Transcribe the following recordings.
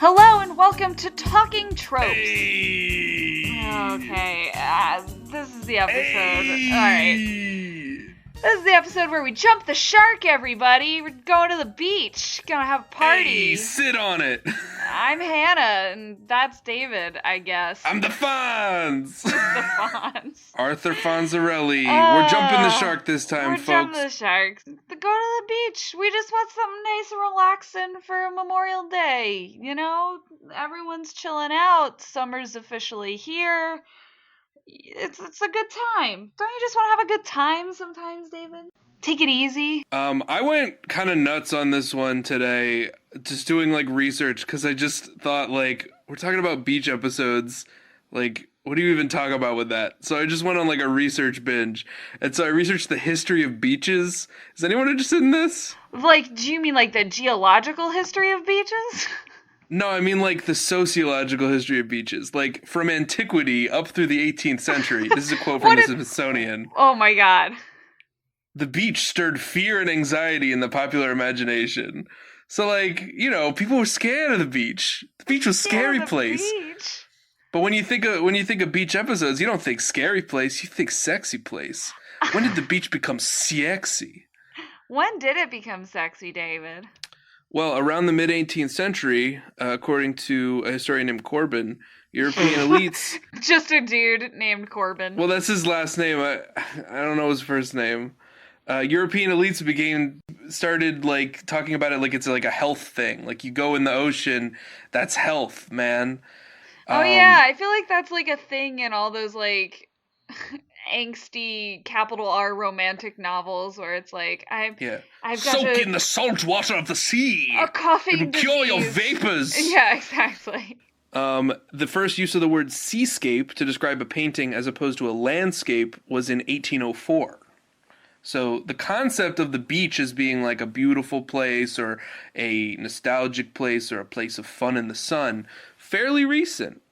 Hello and welcome to Talking Tropes. Hey. Okay, this is the episode. Hey. Alright. This is the episode where we jump the shark, everybody. We're going to the beach. Gonna have a party. Hey, sit on it. I'm Hannah, and that's David, I guess. I'm the Fonz. The Fonz. Arthur Fonzarelli. We're jumping the shark this time, We're folks. jumping the shark. Go to the beach. We just want something nice and relaxing for Memorial Day. You know, everyone's chilling out. Summer's officially here. It's a good time. Don't you just want to have a good time sometimes, David? Take it easy. I went kind of nuts on this one today, just doing like research, because I just thought, like, we're talking about beach episodes, like, what do you even talk about with that? So I just went on like a research binge, and so I researched the history of beaches. Is anyone interested in this? Like, do you mean like the geological history of beaches? No, I mean like the sociological history of beaches, like from antiquity up through the 18th century. This is a quote from the Smithsonian. Oh my god. The beach stirred fear and anxiety in the popular imagination. So, like, you know, people were scared of the beach. The beach was a scary place. Beach. But when you think of beach episodes, you don't think scary place, you think sexy place. When did the beach become sexy? When did it become sexy, David? Well, around the mid-18th century, according to a historian named Corbin, European elites... Just a dude named Corbin. Well, that's his last name. I don't know his first name. European elites started like talking about it like it's like a health thing. Like, you go in the ocean, that's health, man. Oh yeah, I feel like that's like a thing in all those like angsty capital R romantic novels where it's like I've got soak in the salt water of the sea. A coughing It'll cure your vapors. Yeah, exactly. The first use of the word seascape to describe a painting as opposed to a landscape was in 1804. So the concept of the beach as being like a beautiful place or a nostalgic place or a place of fun in the sun, fairly recent.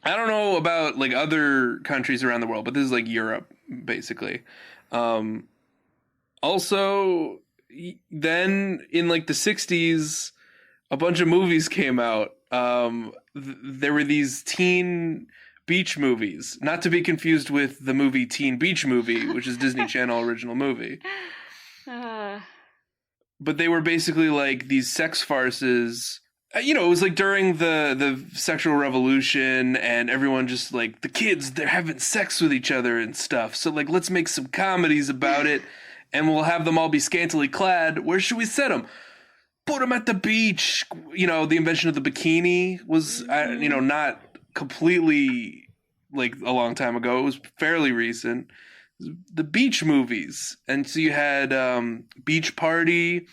I don't know about like other countries around the world, but this is like Europe, basically. Also, then in like the 60s, a bunch of movies came out. There were these teen beach movies, not to be confused with the movie Teen Beach Movie, which is Disney Channel original movie. But they were basically like these sex farces. You know, it was like during the sexual revolution, and everyone just like, the kids, they're having sex with each other and stuff. So like, let's make some comedies about it, and we'll have them all be scantily clad. Where should we set them? Put them at the beach. You know, the invention of the bikini was, not completely like a long time ago. It was fairly recent. The beach movies. And so you had Beach Party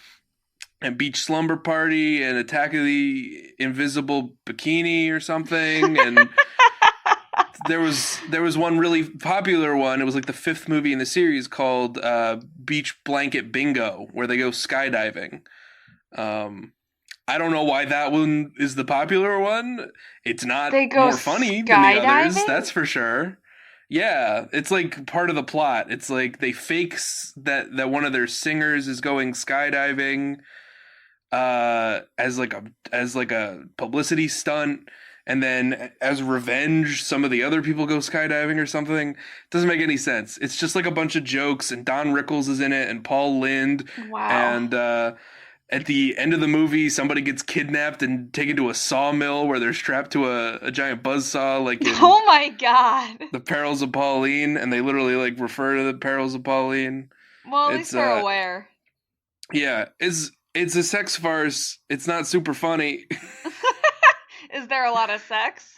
and Beach Slumber Party and Attack of the Invisible Bikini or something. And there was one really popular one. It was like the fifth movie in the series called Beach Blanket Bingo, where they go skydiving. I don't know why that one is the popular one. It's not more funny than the others, that's for sure. Yeah, it's like part of the plot. It's like they fake that one of their singers is going skydiving as like a publicity stunt, and then as revenge some of the other people go skydiving or something. It doesn't make any sense. It's just like a bunch of jokes, and Don Rickles is in it, and Paul Lynde. Wow. And at the end of the movie, somebody gets kidnapped and taken to a sawmill where they're strapped to a giant buzzsaw, like in Oh my god. The Perils of Pauline, and they literally like refer to the Perils of Pauline. Well, at least they're aware. Yeah, it's a sex farce. It's not super funny. Is there a lot of sex?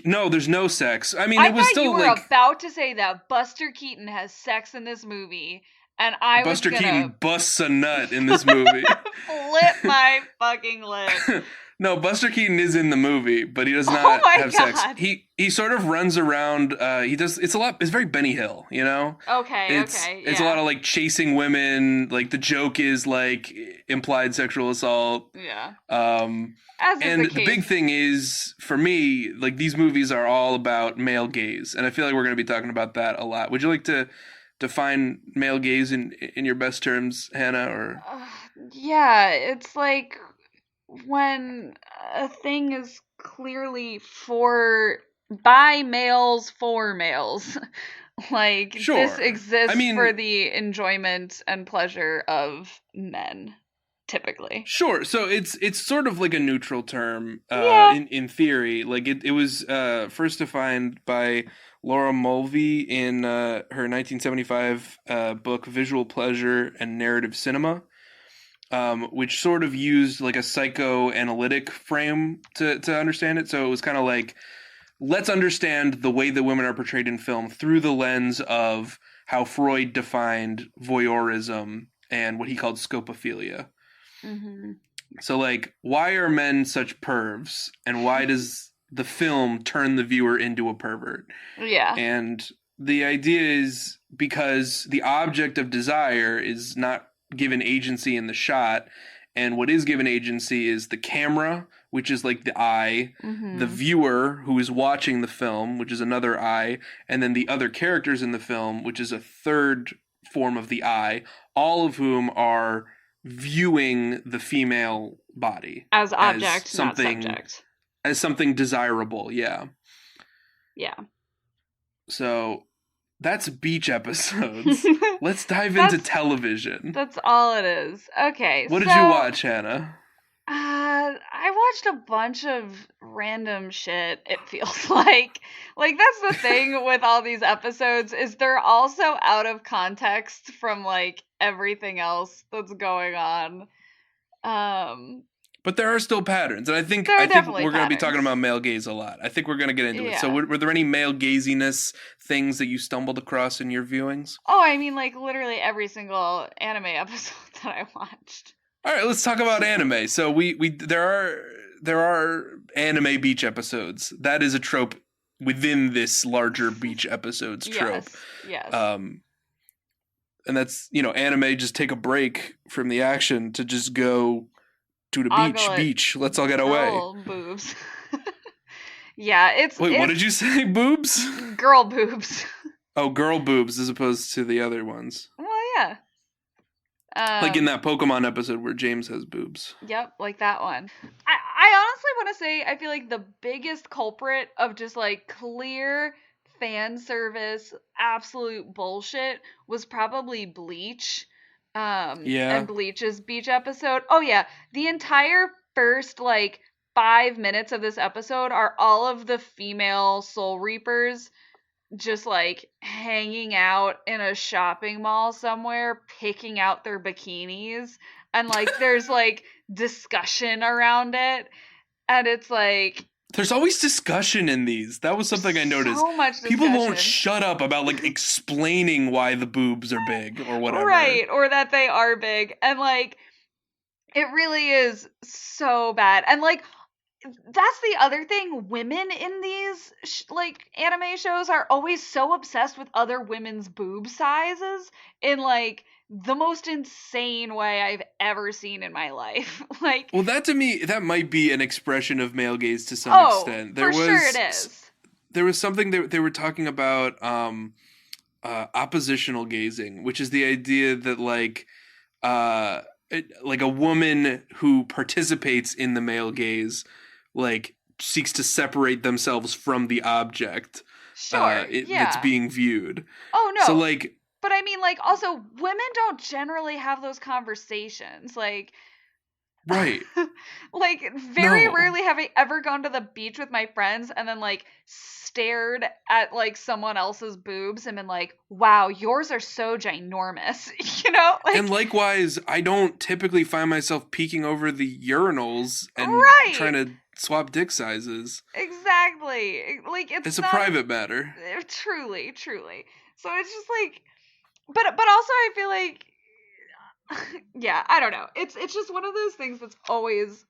No, there's no sex. I mean, I it was thought still you were like about to say that Buster Keaton has sex in this movie. And Buster Keaton busts a nut in this movie. Flip my fucking lid. No, Buster Keaton is in the movie, but he does not have sex. He sort of runs around. It's very Benny Hill, you know? Okay, It's a lot of like chasing women. Like the joke is like implied sexual assault. Yeah. And the big thing is, for me, like these movies are all about male gaze, and I feel like we're going to be talking about that a lot. Would you like to define male gaze in your best terms, Hannah? Or yeah, it's like when a thing is clearly by males for males. Like, this Sure. I exists for mean, the enjoyment and pleasure of men, typically. sure. So it's sort of like a neutral term Yeah. in theory. Like it was first defined by Laura Mulvey in her 1975 book Visual Pleasure and Narrative Cinema, which sort of used like a psychoanalytic frame to understand it. So it was kind of like, let's understand the way that women are portrayed in film through the lens of how Freud defined voyeurism and what he called scopophilia. Mm-hmm. So, like, why are men such pervs, and why does the film turn the viewer into a pervert? Yeah. And the idea is because the object of desire is not given agency in the shot, and what is given agency is the camera, which is like the eye, the Mm-hmm. viewer who is watching the film, which is another eye, and then the other characters in the film, which is a third form of the eye, all of whom are viewing the female body As as object, not something subject. desirable. Yeah. Yeah. So that's beach episodes. Let's dive into That's television. that's all it is. Okay, What so did you watch, Hannah? I watched a bunch of random shit, it feels like. Like, that's the thing with all these episodes, is they're also out of context from, like, everything else that's going on. Um, But there are still patterns, and I think there are I think definitely we're going to be talking patterns. about male gaze a lot. I think we're going to get into it. So, Yeah. were there any male gaziness things that you stumbled across in your viewings? Oh, I mean, like, literally every single anime episode that I watched. All right, let's talk about anime. So, we there are anime beach episodes. That is a trope within this larger beach episodes trope. Yes. Um, and that's, anime just take a break from the action to just go to the Ogle it. beach. Let's all get away. Girl boobs. Yeah, Wait, what it's did you say? Boobs? girl boobs. Oh, girl boobs as opposed to the other ones. Well, yeah. Like in that Pokemon episode where James has boobs. Yep, like that one. I honestly want to say I feel like the biggest culprit of just like clear fan service, absolute bullshit was probably Bleach. And Yeah. Bleach's beach episode. Oh yeah, the entire first like 5 minutes of this episode are all of the female Soul Reapers just like hanging out in a shopping mall somewhere, picking out their bikinis, and like there's like discussion around it, and it's like There's always discussion in these. That was something I noticed. so much People won't discussion. shut up about like explaining why the boobs are big or whatever. Right, or that they are big, and like it really is so bad. And like that's the other thing, women in these like anime shows are always so obsessed with other women's boob sizes in like the most insane way I've ever seen in my life. Like, Well, that to me, that might be an expression of male gaze to some oh, extent. for sure it is. There was something that they were talking about oppositional gazing, which is the idea that like a woman who participates in the male gaze like seeks to separate themselves from the object Sure, that's yeah. being viewed. Oh So no. like But I mean, like, also, women don't generally have those conversations. Like, right. like very No. rarely have I ever gone to the beach with my friends and then like stared at like someone else's boobs and been like, wow, yours are so ginormous. You know, like, And likewise, I don't typically find myself peeking over the urinals and trying right, to swap dick sizes. exactly. Like, it's It's a not private matter. truly, truly. So it's just like, but also I feel like, yeah, I don't know. It's just one of those things that's always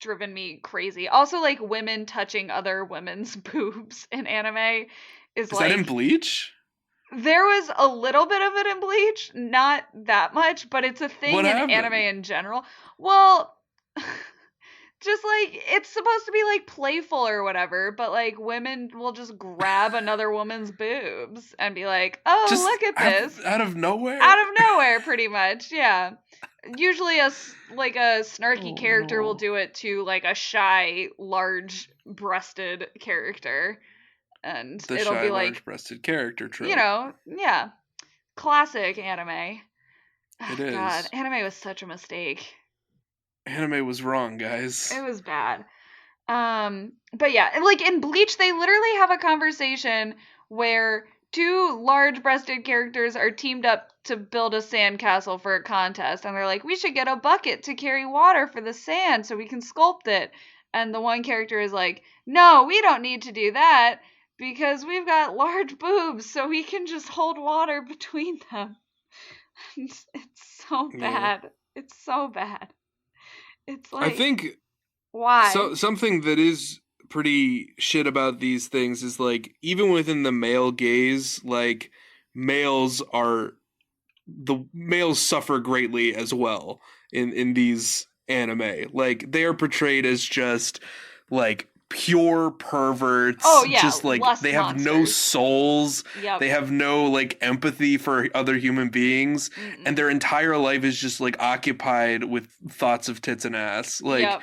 driven me crazy. Also, like, women touching other women's boobs in anime is Is that in like, Bleach? there was a little bit of it in Bleach, not that much, but it's a thing What in anime happened? in general. Well, just like it's supposed to be like playful or whatever, but like women will just grab another woman's boobs and be like, "Oh, Just look at this." out of nowhere. Out of nowhere, pretty much. Yeah. Usually like a snarky Oh character will no. do it to like a shy, large-breasted character, and The it'll shy, be like, large-breasted character you trope. know, yeah, classic anime. It Oh, God, is. anime was such a mistake. Anime was wrong, guys. It was bad. But yeah, like in Bleach, they literally have a conversation where two large-breasted characters are teamed up to build a sandcastle for a contest, and they're like, "We should get a bucket to carry water for the sand so we can sculpt it." And the one character is like, "No, we don't need to do that because we've got large boobs, so we can just hold water between them." It's so Yeah. bad. It's so bad. It's I like, think why? something that is pretty shit about these things is like even within the male gaze, like males are the males suffer greatly as well in these anime. Like they are portrayed as just like pure Oh perverts, yeah, just like lust they have no monsters. souls, Yep. they have no like empathy for other human beings, and Mm-mm. their entire life is just like occupied with thoughts of tits and ass. Yep.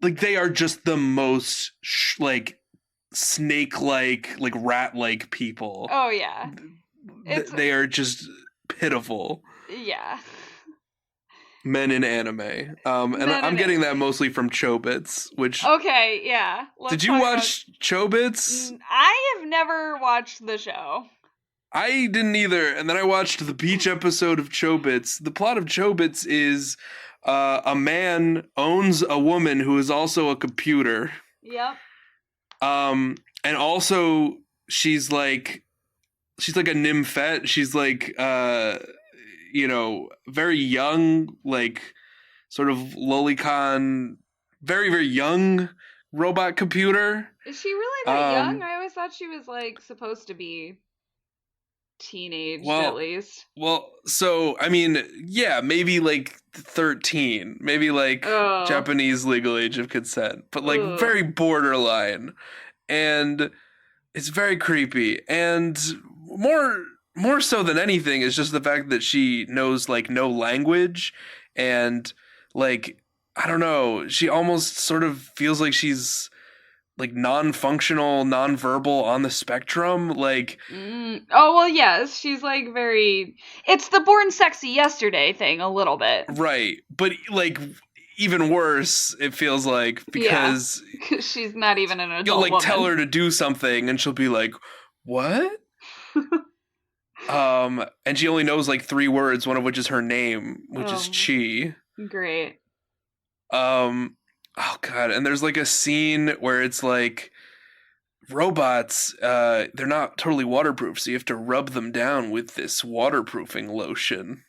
Like they are just the most like snake like rat like people. Oh yeah. It's They are just pitiful yeah. men in anime. And Men I'm in getting that anime. mostly from Chobits. Which Okay, yeah. did Let's you talk about. watch Chobits? I have never watched the show. I didn't either. And then I watched the beach episode of Chobits. The plot of Chobits is a man owns a woman who is also a computer. Yep. And also she's like a nymphette. She's like very young, like sort of lolicon, very very young robot computer. Is she really that young? Um I always thought she was like supposed to be teenaged at well least. so I mean, yeah, maybe like 13, maybe like Oh. Japanese legal age of consent, but like Ugh. very borderline. And it's very creepy, and more so than anything is just the fact that she knows like no language, and like I don't know, she almost sort of feels like she's like non-functional, non-verbal on the spectrum, like Oh well, yes. She's like very. It's the born sexy yesterday thing a little bit. right, but like even worse it feels like, Yeah, because she's not even an you'll adult like tell woman. her to do something and she'll be like, "What?" And she only knows like three words, one of which is her name, which is Oh, Chi. great. Um, oh god, and there's like a scene where it's like robots, they're not totally waterproof, so you have to rub them down with this waterproofing lotion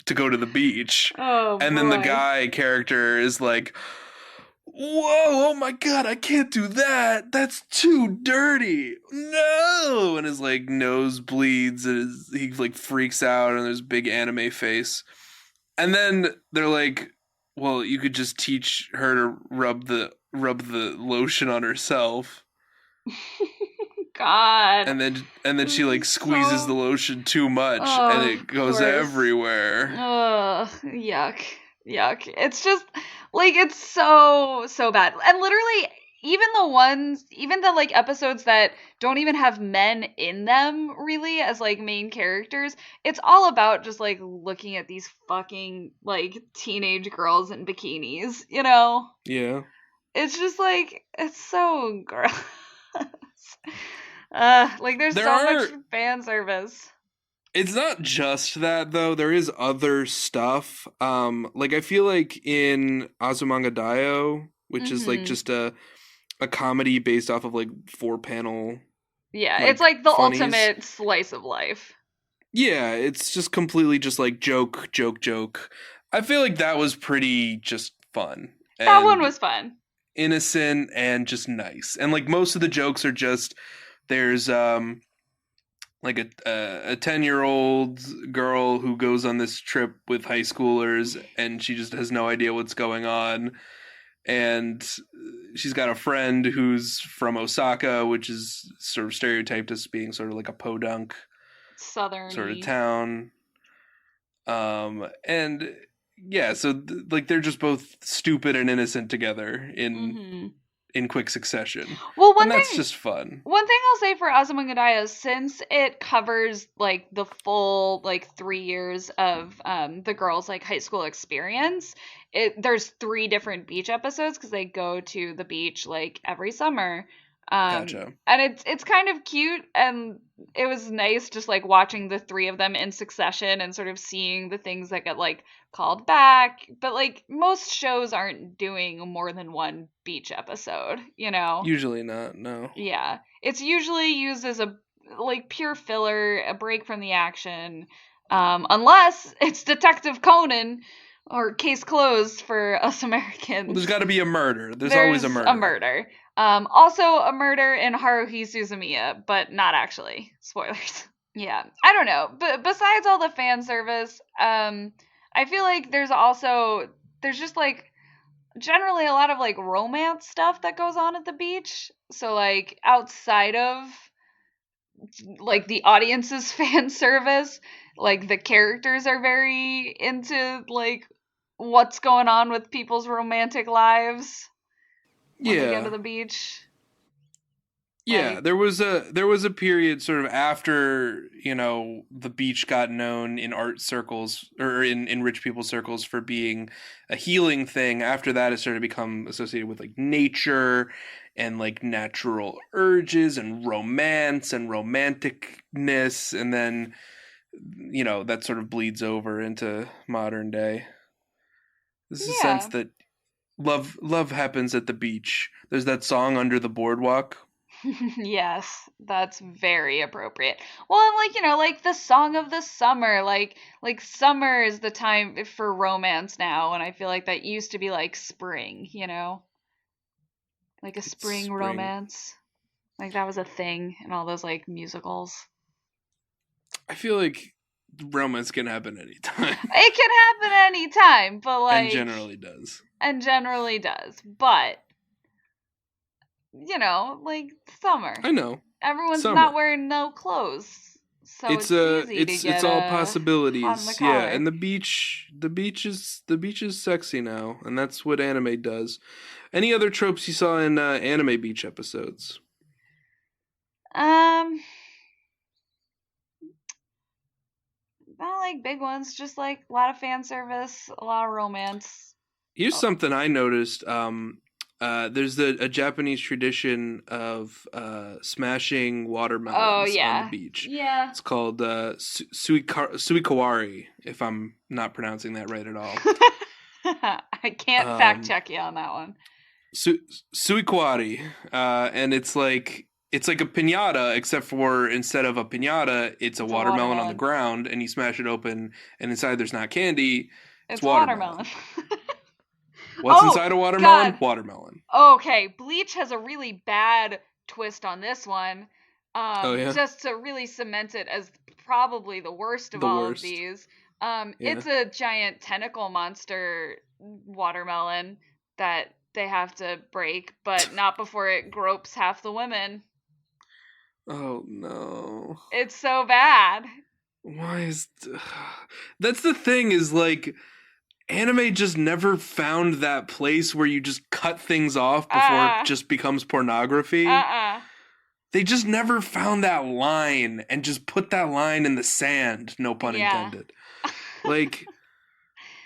to go to the beach. Oh And then the boy. guy character is like, "Whoa, oh my god, I can't do that. That's too dirty. No!" And his like nose bleeds and he like freaks out and there's a big anime face. And then they're like, "Well, you could just teach her to rub the lotion on herself." God. And then she This like is squeezes the so. lotion too much and Oh, it of goes course. everywhere. Ugh, yuck, yuck. It's just like it's so bad. And literally even the like episodes that don't even have men in them really as like main characters, it's all about just like looking at these fucking like teenage girls in bikinis, you know? Yeah. It's just like it's so gross. Like there's There so much are fan service. It's not just that though. There is other stuff. Like I feel like in Azumanga Daioh, which is like Mhm. just a comedy based off of like four panel Yeah, it's like like the funnies. ultimate slice of life. Yeah, it's just completely just like joke, joke, joke. I feel like that was pretty just fun That one and was fun. innocent and just nice. And like most of the jokes are just there's like a 10-year-old girl who goes on this trip with high schoolers, and she just has no idea what's going on. And she's got a friend who's from Osaka, which is sort of stereotyped as being sort of like a podunk sort of Southerny. town. And yeah, so like they're just both stupid and innocent together Mm-hmm. in quick succession, Well, and that's just fun. one thing I'll say for Azumangudaya, since it covers like the full like 3 years of the girls' like high school experience, there's 3 different beach episodes because they go to the beach like every summer. Gotcha. And it's kind of cute, and it was nice just like watching the 3 of them in succession and sort of seeing the things that get like called back. But like most shows aren't doing more than one beach episode, you know? Usually not. No. Yeah. It's usually used as a like pure filler, a break from the action. Unless it's Detective Conan or Case Closed for us Well, there's Americans. got to be a murder. There's always a There's a murder. murder. Also a murder in Haruhi Suzumiya, but not actually. Spoilers. Yeah. I don't know. But besides all the fan service, I feel like there's just like generally a lot of like romance stuff that goes on at the beach. So like outside of like the audience's fan service, like the characters are very into like what's going on with people's romantic lives when they get to Yeah. the beach. Yeah, Like, there was a period sort of after, the beach got known in art circles or in rich people circles for being a healing thing. After that, it started to become associated with like nature and like natural urges and romance and romanticness, and then that sort of bleeds over into modern day. There's a sense yeah. that love happens at the beach. There's that song Under the Boardwalk. Yes, that's very appropriate. Well, and like, like the song of the summer, like summer is the time for romance now, and I feel like that used to be like spring, Like a It's spring spring. romance. Like that was a thing in all those like musicals. I feel like romance can happen anytime, It can happen anytime, but and like, generally does. and generally does. But, like summer. I know. Everyone's not Summer. wearing no clothes. So It's it's easy to it's get all hot in the possibilities. Yeah, collar. and the beach is sexy now, and that's what anime does. Any other tropes you saw in anime beach episodes? Um, not like big ones, just like a lot of fan service, a lot of romance. Here's Oh, something I noticed. There's a Japanese tradition of smashing oh watermelons on the yeah. beach. Yeah. It's called suikawari, if I'm not pronouncing that right at all. I can't fact Um, check you on that one. su- suikawari, and it's like a pinata, except for instead of a pinata, it's a It's a watermelon on the watermelon. ground, and you smash it open, and inside there's not candy, it's It's a watermelon. watermelon. What's Oh, inside a watermelon? God. Watermelon. Okay, Bleach has a really bad twist on this one. Oh yeah, Just to really cement it as probably the worst of the all of worst. these. Yeah. It's a giant tentacle monster watermelon that they have to break, but not before it gropes half the women. Oh no. It's so bad. Why is that's the thing is like anime just never found that place where you just cut things off before it Uh just becomes uh. pornography. Uh They just never found that line and just put that line in the sand, no pun Yeah. intended. Like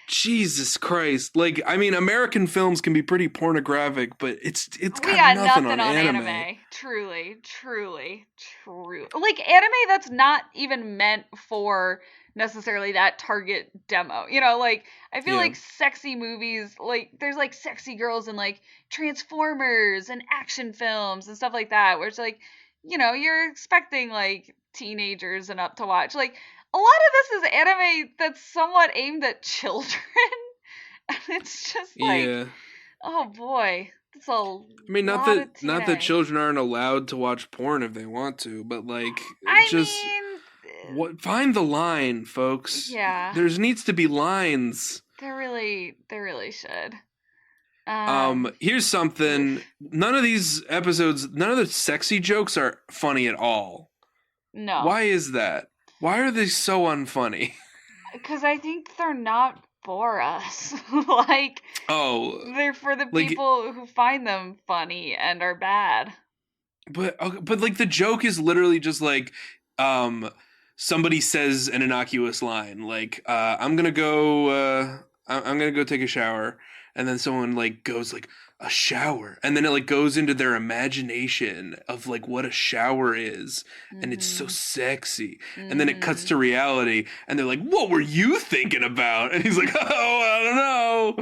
Jesus Christ. Like I mean American films can be pretty pornographic, but it's We got got nothing nothing on on anime. anime. Truly, truly, true. Like anime that's not even meant for necessarily that target demo. Like I feel Yeah. like sexy movies, like there's like sexy girls in like Transformers and action films and stuff like that, where it's like, you're expecting like teenagers and up to watch. Like a lot of this is anime that's somewhat aimed at children. And it's just like, Yeah. oh boy, that's a I mean, not lot that of not that TNA. children aren't allowed to watch porn if they want to, but like, I just mean, What? Find the line, folks. Yeah. There needs to be lines. They really should. Here's something. None of these episodes, none of the sexy jokes are funny at all. No. Why is that? Why are they so unfunny? Because I think they're not for us. Like, they're for the people who find them funny and are bad. But like the joke is literally just like, somebody says an innocuous line like, I'm gonna go take a shower, and then someone like goes like, a shower, and then it like goes into their imagination of like what a shower is, and it's so sexy, and then it cuts to reality, and they're like, what were you thinking about? And he's like, oh, I don't know,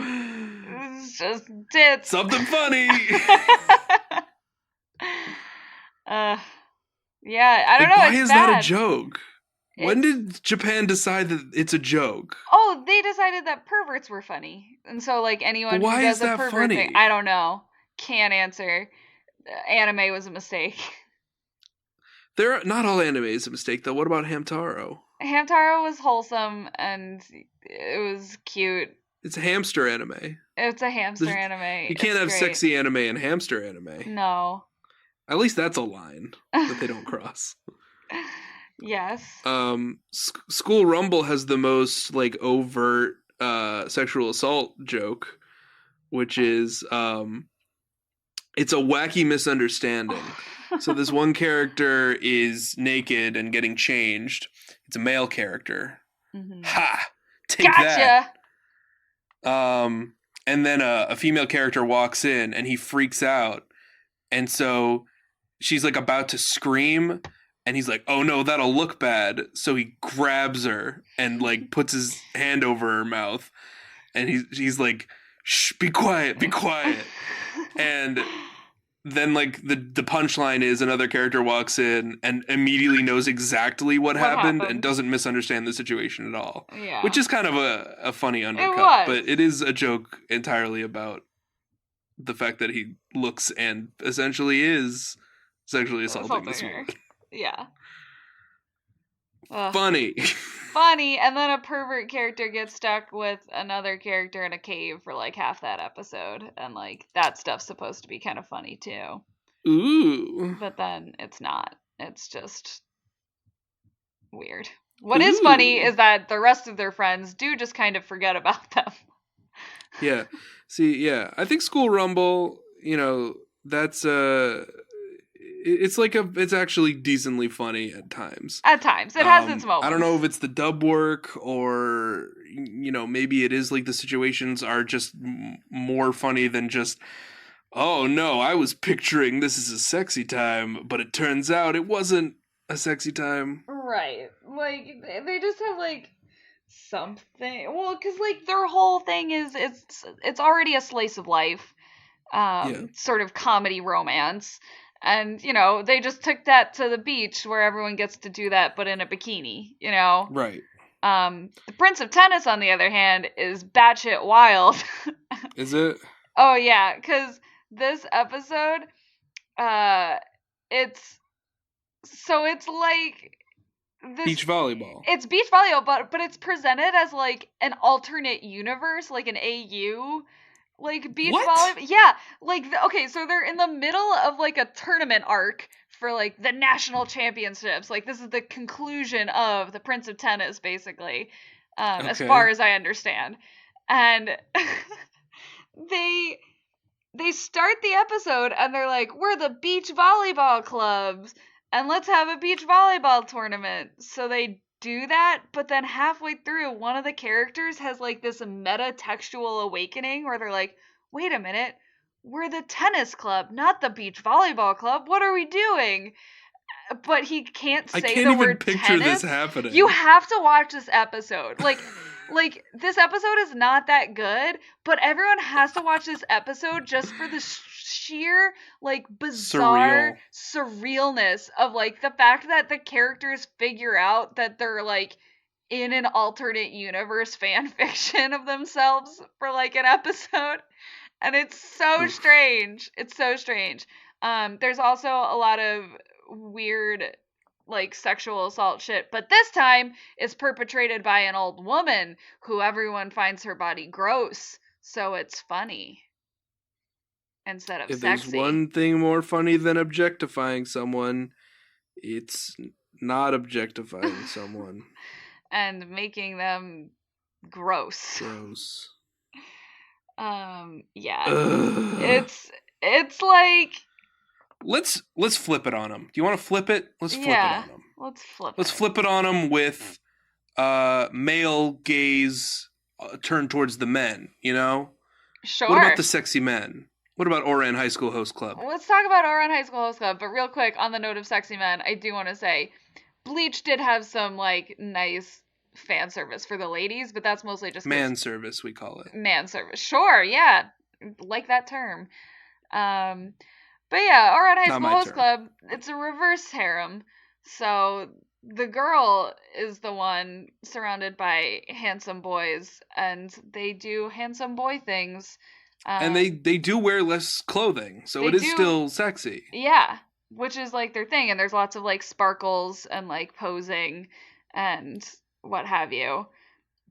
it's just tits, something funny. Yeah, I don't know. Why it's is bad. that a joke? When did Japan decide that it's a joke? Oh, they decided that perverts were funny. And so, like, anyone who does a pervert thing, I don't know. Can't answer. Anime was a mistake. Not all anime is a mistake, though. What about Hamtaro? Hamtaro was wholesome, and it was cute. It's a hamster anime. It's a hamster anime. You can't have sexy anime and hamster anime. No. At least that's a line that they don't cross. Yes. School Rumble has the most like overt sexual assault joke, which is it's a wacky misunderstanding. So this one character is naked and getting changed. It's a male character. Mm-hmm. Ha! Take that. And then a female character walks in and he freaks out. And so she's like about to scream. And he's like, oh no, that'll look bad. So he grabs her and like puts his hand over her mouth. And he's like, shh, be quiet. And then like the punchline is another character walks in and immediately knows exactly what happened and doesn't misunderstand the situation at all. Yeah. Which is kind of a funny undercut. But it is a joke entirely about the fact that he looks and essentially is sexually assaulting this woman. Yeah. Funny. And then a pervert character gets stuck with another character in a cave for like half that episode. And like that stuff's supposed to be kind of funny too. Ooh. But then it's not. It's just weird. What is funny is that the rest of their friends do just kind of forget about them. Yeah. See, yeah. I think School Rumble, that's it's actually decently funny at times. At times. It has its moments. I don't know if it's the dub work or, maybe it is like the situations are just more funny than just, oh no, I was picturing this is a sexy time, but it turns out it wasn't a sexy time. Right. Like, they just have like something. Well, because like their whole thing is it's already a slice of life, sort of comedy romance. And, they just took that to the beach where everyone gets to do that, but in a bikini, Right. The Prince of Tennis, on the other hand, is batshit wild. Is it? Oh, yeah, because this episode, it's like... Beach volleyball. It's beach volleyball, but it's presented as, like, an alternate universe, like an AU... Like, beach volleyball. Yeah. Like, okay, so they're in the middle of, like, a tournament arc for, like, the national championships. Like, this is the conclusion of the Prince of Tennis, basically, as far as I understand. And they start the episode, and they're like, we're the beach volleyball clubs, and let's have a beach volleyball tournament. So they do that, but then halfway through, one of the characters has like this meta-textual awakening where they're like, wait a minute, we're the tennis club, not the beach volleyball club. What are we doing? But he can't say the word tennis. I can't even picture this happening. You have to watch this episode. Like this episode is not that good, but everyone has to watch this episode just for the sheer, like, bizarre surrealness of, like, the fact that the characters figure out that they're, like, in an alternate universe fan fiction of themselves for, like, an episode. And it's so strange. It's so strange. There's also a lot of weird like sexual assault shit, but this time it's perpetrated by an old woman who everyone finds her body gross, so it's funny instead of If there's sexy. one thing more funny than objectifying someone, it's not objectifying someone. And making them gross. Gross. Yeah. Ugh. It's like, Let's flip it on them. Do you want to flip it? Let's flip it on them. Let's flip it on them with male gaze turned towards the men, you know? Sure. What about the sexy men? What about Oran High School Host Club? Let's talk about Oran High School Host Club, but real quick, on the note of sexy men, I do want to say Bleach did have some, like, nice fan service for the ladies, but that's mostly just man service, we call it. Man service. Sure, yeah. Like that term. But yeah, Oran High School Host Club, it's a reverse harem. So the girl is the one surrounded by handsome boys, and they do handsome boy things. And they do wear less clothing, so it is still sexy. Yeah, which is like their thing, and there's lots of like sparkles and like posing and what have you.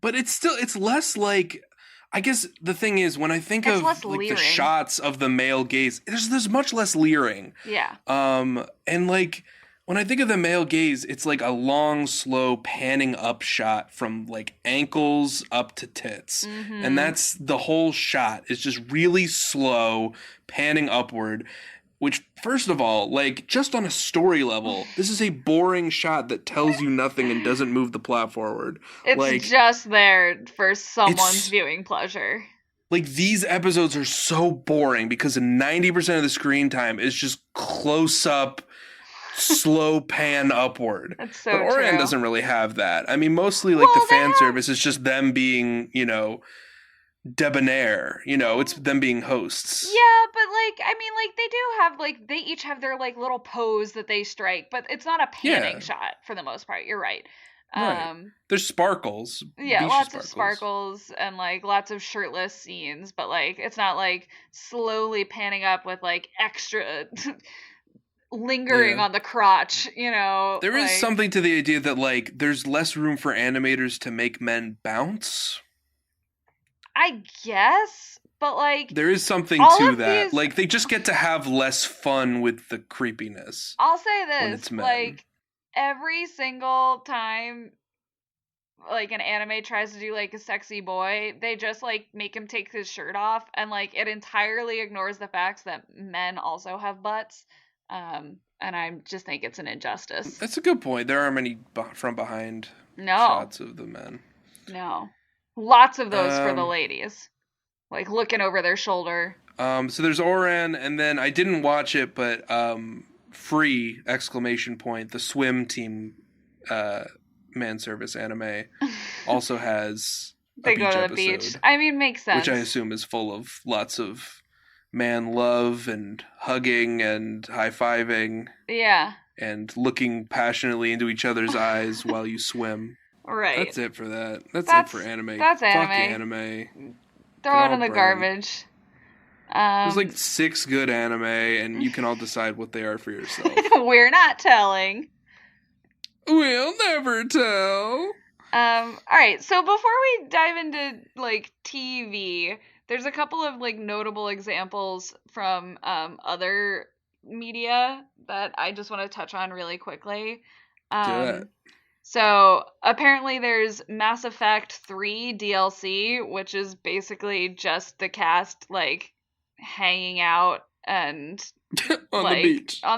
But it's less like, I guess the thing is, when I think of like the shots of the male gaze, there's much less leering. Yeah. And like when I think of the male gaze, it's like a long, slow panning up shot from like ankles up to tits. Mm-hmm. And that's the whole shot. It's just really slow panning upward, which, first of all, like just on a story level, this is a boring shot that tells you nothing and doesn't move the plot forward. It's like, just there for someone's viewing pleasure. Like, these episodes are so boring because 90% of the screen time is just close up, slow pan upward. That's so but Oran true. Doesn't really have that. I mean, mostly like the fan service is just them being, you know, debonair, you know, it's them being hosts. Yeah, but like, I mean, like they do have like, they each have their like little pose that they strike, but it's not a panning shot for the most part. You're right. There's sparkles. Yeah, lots of sparkles and like lots of shirtless scenes, but like it's not like slowly panning up with like extra lingering on the crotch, you know. There is something to the idea that like there's less room for animators to make men bounce. I guess, but like there is something to that. Like they just get to have less fun with the creepiness. I'll say this, like every single time like an anime tries to do like a sexy boy, they just like make him take his shirt off, and like it entirely ignores the fact that men also have butts. And I just think it's an injustice. That's a good point. There aren't many from behind shots of the men. No. Lots of those for the ladies. Like looking over their shoulder. So there's Oran, and then I didn't watch it, but Free! The swim team man service anime also has they go to the beach. I mean, makes sense. Which I assume is full of lots of man love and hugging and high-fiving. Yeah. And looking passionately into each other's eyes while you swim. Right. That's it for that. That's it for anime. That's anime. Fuck anime. Throw it in the garbage. There's like 6 good anime, and you can all decide what they are for yourself. We're not telling. We'll never tell. Alright, so before we dive into, like, TV, there's a couple of, like, notable examples from, other media that I just want to touch on really quickly. So, apparently there's Mass Effect 3 DLC, which is basically just the cast, like, hanging out and on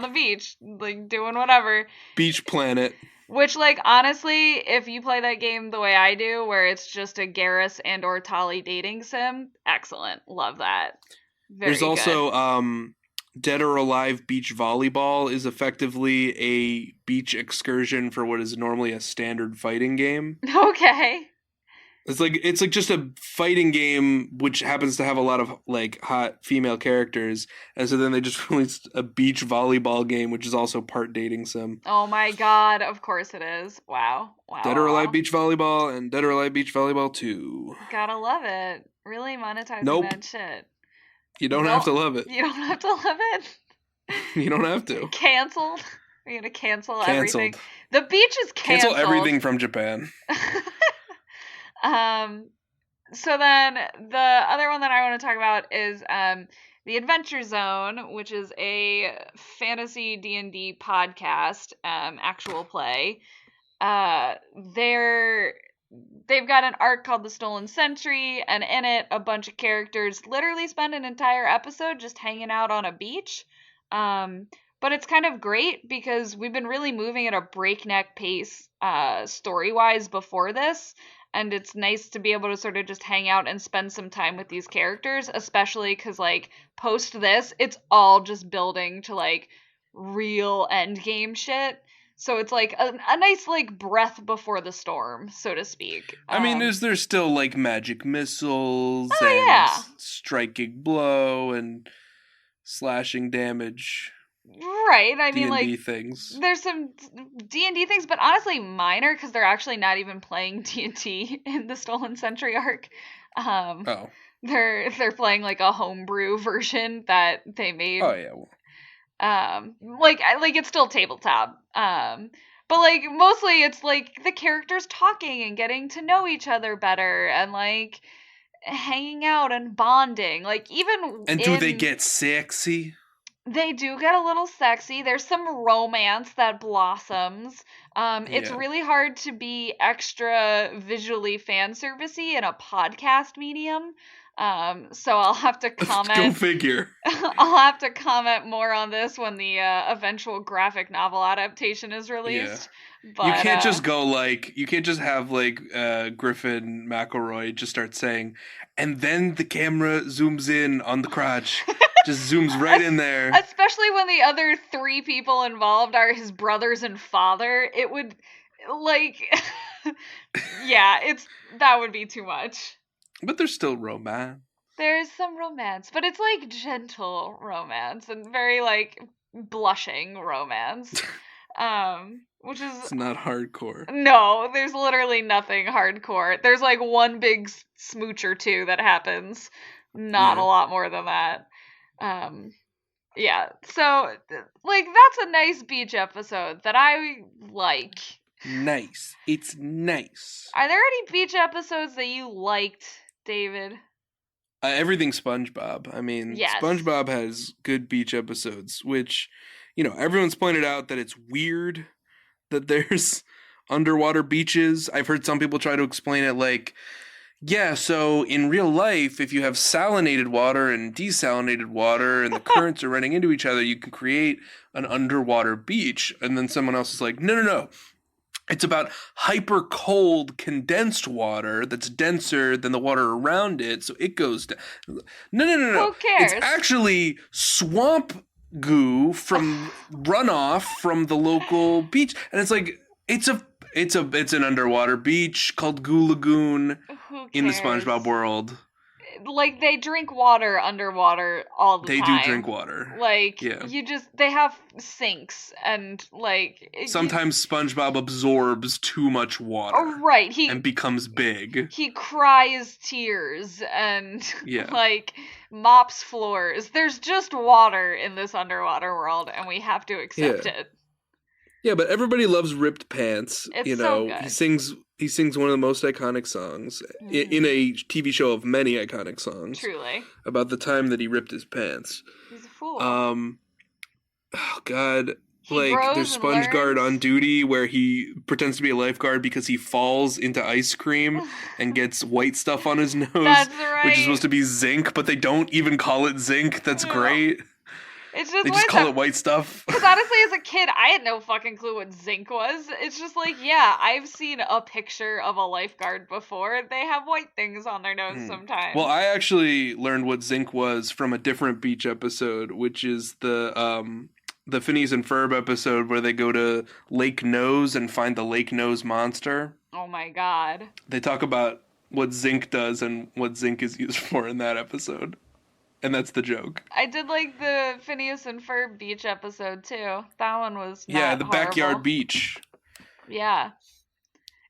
the beach, like, doing whatever. Beach Planet. Which, like, honestly, if you play that game the way I do, where it's just a Garrus and or Tali dating sim, excellent. Love that. There's also, Dead or Alive Beach Volleyball is effectively a beach excursion for what is normally a standard fighting game. Okay. It's like just a fighting game which happens to have a lot of like hot female characters, and so then they just released a beach volleyball game which is also part dating sim. Oh my god, of course it is. Wow. Dead or Alive Beach Volleyball and Dead or Alive Beach Volleyball 2. Gotta love it. Really monetizing that shit. You don't have to love it. You don't have to love it? You don't have to. Cancelled? We're gonna cancel everything. Canceled. The beach is canceled. Cancel everything from Japan. So then the other one that I want to talk about is The Adventure Zone, which is a fantasy D&D podcast, actual play. They've got an arc called The Stolen Century, and in it, a bunch of characters literally spend an entire episode just hanging out on a beach. But it's kind of great because we've been really moving at a breakneck pace, story-wise before this, and it's nice to be able to sort of just hang out and spend some time with these characters, especially because, like, post this, it's all just building to, like, real endgame shit. So it's like a nice, like, breath before the storm, so to speak. I mean, is there still, like, magic missiles yeah. striking blow and slashing damage? Right, I mean, D&D like, things. There's some D&D things, but honestly minor, because they're actually not even playing D&D in the Stolen Century arc. They're playing, like, a homebrew version that they made. Oh, yeah. Like it's still tabletop. But, like, mostly it's, like, the characters talking and getting to know each other better and, like, hanging out and bonding. Like, even And do they get sexy? They do get a little sexy. There's some romance that blossoms. It's really hard to be extra visually fan servicey in a podcast medium. So I'll have to comment. Go figure. I'll have to comment more on this when the eventual graphic novel adaptation is released. Yeah. But, you can't just go you can't just have Griffin McElroy just start saying, and then the camera zooms in on the crotch. Just zooms right in there. Especially when the other 3 people involved are his brothers and father. It would, like, yeah, that would be too much. But there's still romance. There's some romance, but it's, like, gentle romance and very, like, blushing romance. Which is... It's not hardcore. No, there's literally nothing hardcore. There's, like, one big smooch or two that happens. Not a lot more than that. Yeah, so, like, that's a nice beach episode that I like. Nice. It's nice. Are there any beach episodes that you liked, David? Everything SpongeBob. I mean, yes. SpongeBob has good beach episodes, which, everyone's pointed out that it's weird that there's underwater beaches. I've heard some people try to explain it like, yeah, so in real life, if you have salinated water and desalinated water and the currents are running into each other, you can create an underwater beach. And then someone else is like, no. It's about hyper cold condensed water that's denser than the water around it, so it goes down. No. Who cares? It's actually swamp goo from runoff from the local beach. And it's like, it's an underwater beach called Goo Lagoon in the SpongeBob world. Like, they drink water underwater all the time. They do drink water. Like, they have sinks, and, like... Sometimes SpongeBob absorbs too much water. Oh, right. And becomes big. He cries tears and, like, mops floors. There's just water in this underwater world, and we have to accept it. Yeah, but everybody loves Ripped Pants. It's so good. He sings one of the most iconic songs in a TV show of many iconic songs. Truly. About the time that he ripped his pants. He's a fool. Oh God. There's SpongeGuard on duty where he pretends to be a lifeguard because he falls into ice cream and gets white stuff on his nose. That's right. Which is supposed to be zinc, but they don't even call it zinc. That's great. It's just they just call it white stuff. Because honestly, as a kid, I had no fucking clue what zinc was. It's just like, yeah, I've seen a picture of a lifeguard before. They have white things on their nose sometimes. Well, I actually learned what zinc was from a different beach episode, which is the Phineas and Ferb episode where they go to Lake Nose and find the Lake Nose monster. Oh my God. They talk about what zinc does and what zinc is used for in that episode. And that's the joke. I did like the Phineas and Ferb beach episode too. That one was not the horrible. backyard beach. Yeah.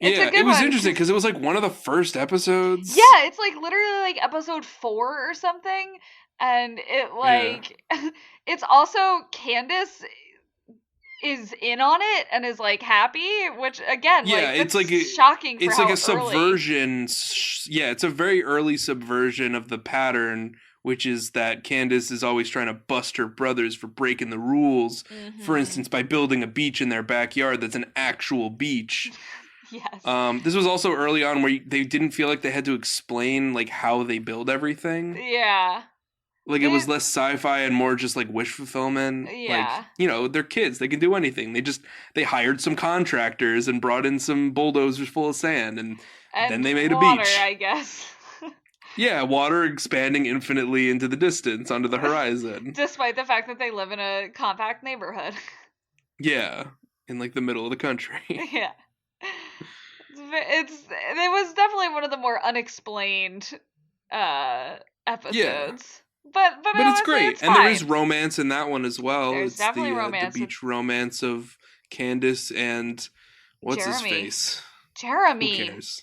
It's a good it was one. Interesting because it was like one of the first episodes. Yeah, it's like literally like episode 4 or something. And it like, it's also Candace is in on it and is like happy, which again, Yeah, like it's that's like shocking for it's like how a early. subversion. Yeah, it's a very early subversion of the pattern, which is that Candace is always trying to bust her brothers for breaking the rules. For Mm-hmm. instance, by building a beach in their backyard that's an actual beach. Yes. This was also early on where they didn't feel like they had to explain like how they build everything. Yeah. Like it was They less sci-fi and more just like wish fulfillment. Like, yeah. they're kids, they can do anything. They hired some contractors and brought in some bulldozers full of sand, and then And they made a water, beach. I guess. Yeah, water expanding infinitely into the distance onto the horizon. Despite the fact that they live in a compact neighborhood. Yeah, in like the middle of the country. Yeah. It was definitely one of the more unexplained Yeah. episodes. But But it's honestly, great. it's And there is fine. romance in that one as well. There's It's definitely the romance with beach romance of Candace and what's his Jeremy. face? Who Jeremy. cares?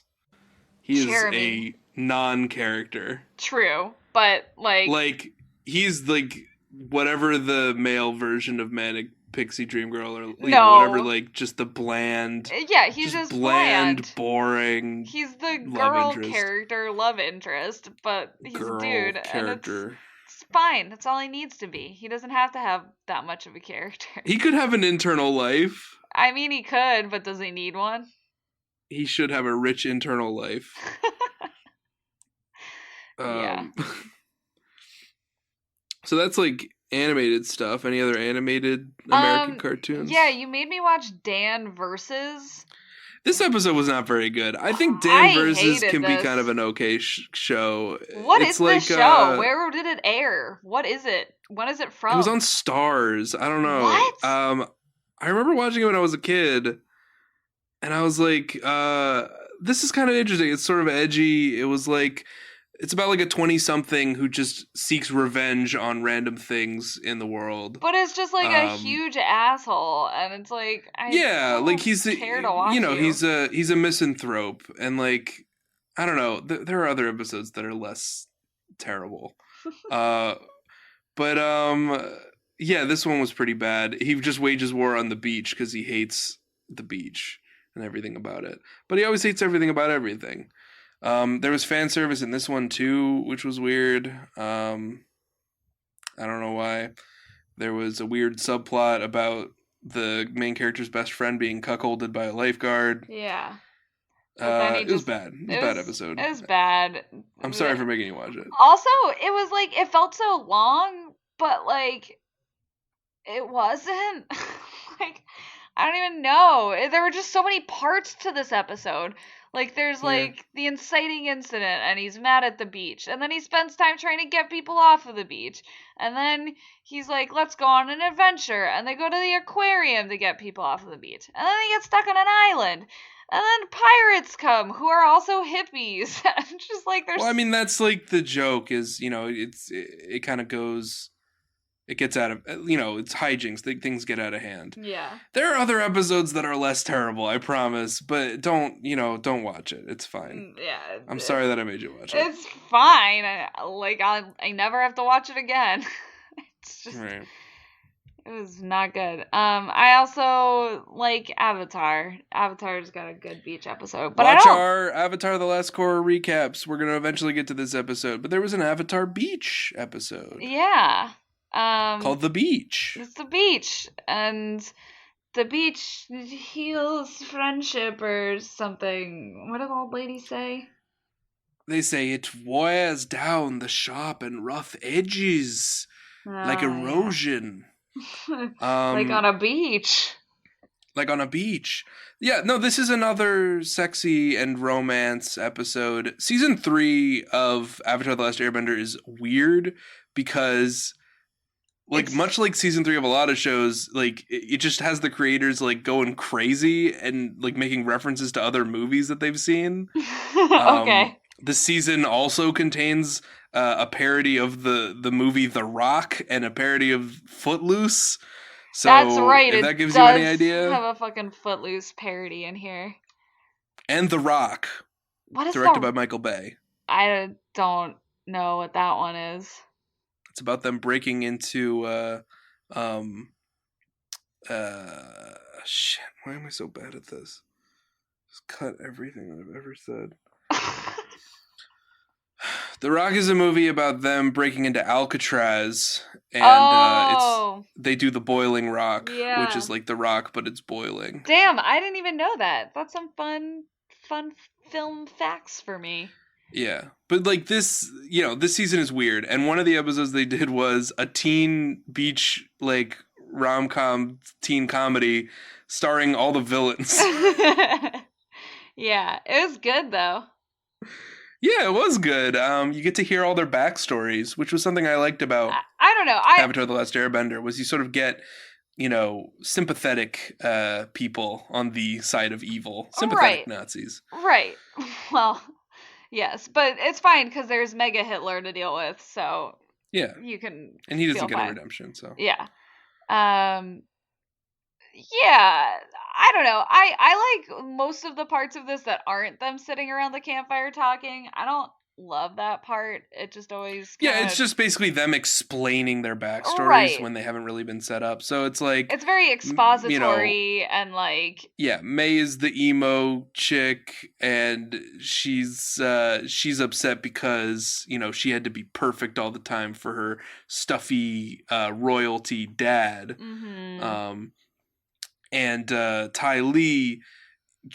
He is Jeremy. a non-character. True, but Like he's like whatever the male version of Manic Pixie Dream Girl, or whatever, no. like just the bland, Yeah, he's just just bland, bland. boring He's the love girl interest. character love interest, but he's a Girl dude, and character. it's fine. That's all he needs to be. He doesn't have to have that much of a character. He could have an internal life. I mean, he could, but does he need one? He should have a rich internal life. Yeah. So that's like animated stuff. Any other animated American cartoons? Yeah, you made me watch Dan versus. This episode was not very good. I think I Dan versus hated can be this. kind of an okay show. What It's is like this show? Where did it air? What is it? When is it from? it was on Stars. I don't know. What? I remember watching it when I was a kid, and I was like, this is kind of interesting. It's sort of edgy. It was like, it's about like a 20-something who just seeks revenge on random things in the world. But it's just like a huge asshole, and it's like like he's care to watch he's a misanthrope, and like I don't know. There are other episodes that are less terrible, but yeah, this one was pretty bad. He just wages war on the beach because he hates the beach and everything about it. But he always hates everything about everything. There was fan service in this one too, which was weird. I don't know why. There was a weird subplot about the main character's best friend being cuckolded by a lifeguard. Yeah. It was bad. It was a bad episode. It was bad. I'm sorry for making you watch it. Also, it was like, it felt so long, but like, it wasn't. Like, I don't even know. There were just so many parts to this episode. Like, there's like the inciting incident, and he's mad at the beach, and then he spends time trying to get people off of the beach, and then he's like, let's go on an adventure, and they go to the aquarium to get people off of the beach, and then they get stuck on an island, and then pirates come who are also hippies. Just like, there's... Well, I mean, that's like the joke is, it kind of goes... It gets out of, it's hijinks. Things get out of hand. Yeah. There are other episodes that are less terrible, I promise, but don't watch it. It's fine. Yeah. I'm sorry that I made you watch it. It's fine. I never have to watch it again. It's just... Right. It was not good. I also like Avatar. Avatar's got a good beach episode. But Watch our Avatar The Last Korra recaps. We're going to eventually get to this episode, but there was an Avatar Beach episode. Yeah. Called The Beach. It's the beach, and the beach heals friendship or something. What did the old lady say? They say it wears down the sharp and rough edges like erosion. Yeah. Like on a beach. Like on a beach. Yeah, no, this is another sexy and romance episode. Season 3 of Avatar The Last Airbender is weird because... much like season 3 of a lot of shows, like it just has the creators like going crazy and like making references to other movies that they've seen. Okay. The season also contains a parody of the movie The Rock and a parody of Footloose. So that's right. If that gives you any idea, have a fucking Footloose parody in here. And The Rock, what is directed by Michael Bay. I don't know what that one is. It's about them breaking into Shit. Why am I so bad at this? Just cut everything I've ever said. The Rock is a movie about them breaking into Alcatraz, and Oh, they do the boiling rock, which yeah. is like The Rock, but it's boiling. Damn, I didn't even know that. That's some fun film facts for me. Yeah, but like this, this season is weird, and one of the episodes they did was a teen beach like rom-com teen comedy starring all the villains. Yeah, it was good though. Yeah, it was good. You get to hear all their backstories, which was something I liked about I don't know. Avatar: The Last Airbender. Was you sort of get, sympathetic people on the side of evil, sympathetic Right, Nazis. right. Well, yes, but it's fine because there's Mega Hitler to deal with, so Yeah, you can and he doesn't feel get a fine. redemption, so Yeah. Um. Yeah. I don't know. I like most of the parts of this that aren't them sitting around the campfire talking. I don't love that part. It just always yeah, kind it's of just basically them explaining their backstories right. when they haven't really been set up. So it's like, It's very you know, expository and like yeah, May is the emo chick, and she's upset because she had to be perfect all the time for her stuffy royalty dad. mhm. Um, and Ty Lee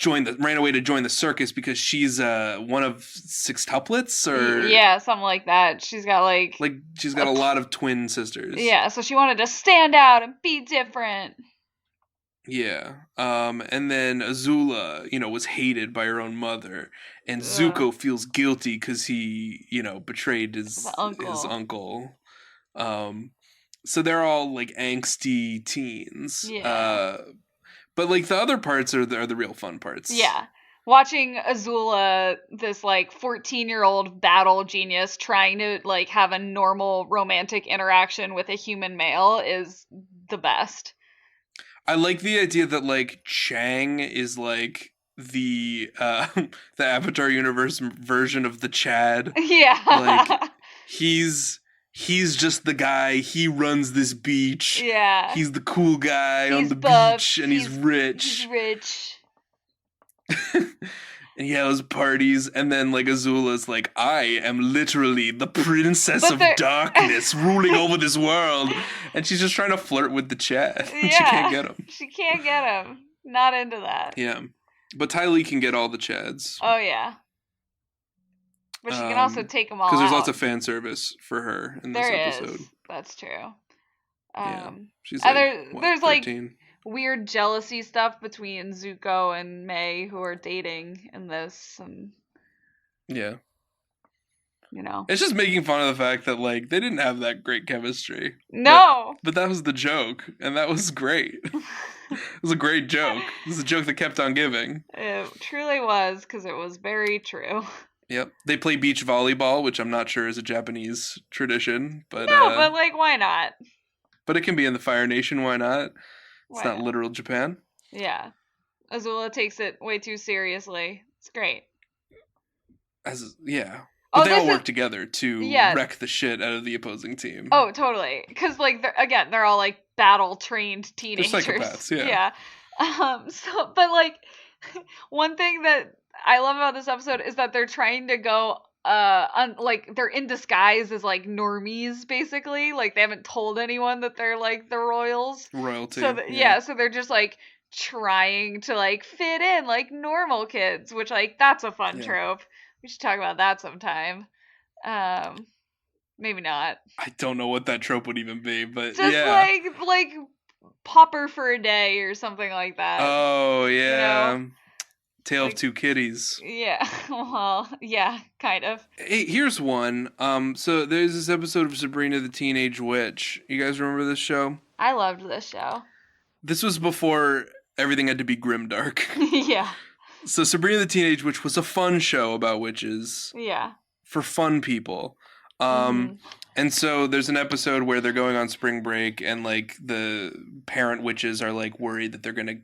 ran away to join the circus because she's one of sextuplets, or Yeah, something like that. She's got like she's got a a t- lot of twin sisters. yeah, so she wanted to stand out and be different. Yeah. And then Azula, was hated by her own mother, and Ugh, Zuko feels guilty because he, betrayed the his uncle. uncle. Um, so they're all like angsty teens. Yeah. But like the other parts are the real fun parts. Yeah. Watching Azula, this like 14-year-old battle genius trying to like have a normal romantic interaction with a human male is the best. I like the idea that like Chang is like the the Avatar universe version of the Chad. Like Yeah. he's he's just the guy. He runs this beach. Yeah. He's the cool guy on He's the buff. beach, and he's He's rich. rich. And he has parties, and then like Azula's like, I am literally the princess But of they're darkness, ruling over this world, and she's just trying to flirt with the Chad. She can't yeah. get him. She can't get him. Not into that. Yeah, but Ty Lee can get all the Chads. Oh yeah. But she can also take them all Because there's lots out. of fan service for her in this There episode. is. That's true. Yeah, she's And like there's like 13. weird jealousy stuff between Zuko and May who are dating in this, and Yeah, you know. it's just making fun of the fact that like they didn't have that great chemistry. No. But that was the joke, and that was great. It was a great joke. It was a joke that kept on giving. It truly was, because it was very true. Yep. They play beach volleyball, which I'm not sure is a Japanese tradition, but No, but like, why not? but it can be in the Fire Nation. Why not? It's Why not not? literal Japan. Yeah. Azula takes it way too seriously. It's great. Yeah. Oh, But they all this work is together to yeah. wreck the shit out of the opposing team. Oh, totally. Because like they're all like battle trained They're teenagers. psychopaths, yeah. Yeah. So, but like, one thing that I love about this episode is that they're trying to go like they're in disguise as like normies, basically. Like they haven't told anyone that they're like the royals. Royalty. So yeah, so they're just like trying to like fit in like normal kids, which like that's a fun trope. We should talk about that sometime. Maybe not. I don't know what that trope would even be, but Just yeah. like Popper for a day or something like that. Oh yeah. You know? Tale Like, of Two Kitties. Yeah. Well, yeah, kind of. Hey, here's one. So there's this episode of Sabrina the Teenage Witch. You guys remember this show? I loved this show. This was before everything had to be grimdark. Yeah. So Sabrina the Teenage Witch was a fun show about witches Yeah. for fun people. Mhm. And so there's an episode where they're going on spring break, and like the parent witches are like worried that they're gonna,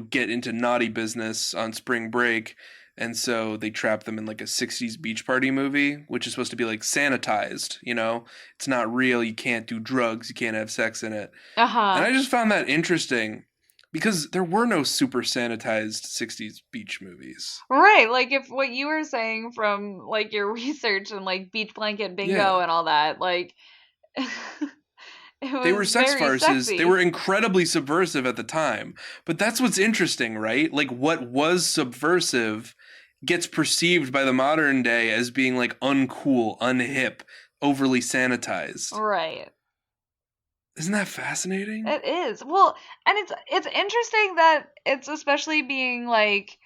get into naughty business on spring break. And so they trap them in like a 60s beach party movie, which is supposed to be like sanitized, you know? It's not real. You can't do drugs. You can't have sex in it. And Uh-huh. I just found that interesting because there were no super sanitized 60s beach movies. Right, like if what you were saying from like your research and like beach blanket bingo Yeah. and all that, like it They were was sex very farces. They were sexy. incredibly subversive at the time. But that's what's interesting, right? Like what was subversive gets perceived by the modern day as being like uncool, unhip, overly sanitized. Right. Isn't that fascinating? It is. Well, and it's interesting that it's especially being like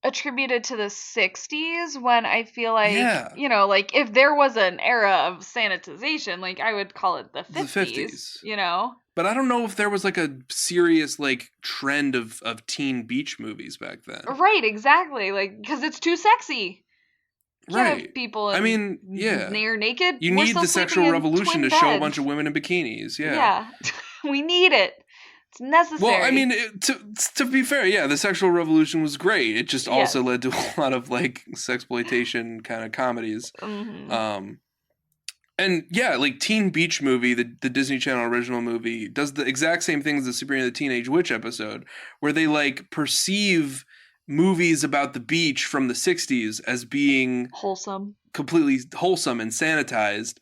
attributed to the 60s when I feel like, Yeah, like if there was an era of sanitization, like I would call it the the 50s, 50s. you know? But I don't know if there was like a serious like trend of teen beach movies back then. Right, exactly. Like, because it's too sexy. Can't have Right. people I in mean, yeah. near naked. You We're need still the sleeping sexual in revolution twin to show a bunch beds. of women in bikinis. Yeah. Yeah, we need it. It's Well, I necessary. mean, to be fair, yeah, the sexual revolution was great. It just also Yes. led to a lot of like sexploitation kind of comedies. Hmm. Um, and yeah, like Teen Beach Movie, the Disney Channel original movie, does the exact same thing as the Sabrina the Teenage Witch episode, where they like perceive movies about the beach from the 60s as being Wholesome. completely wholesome and sanitized,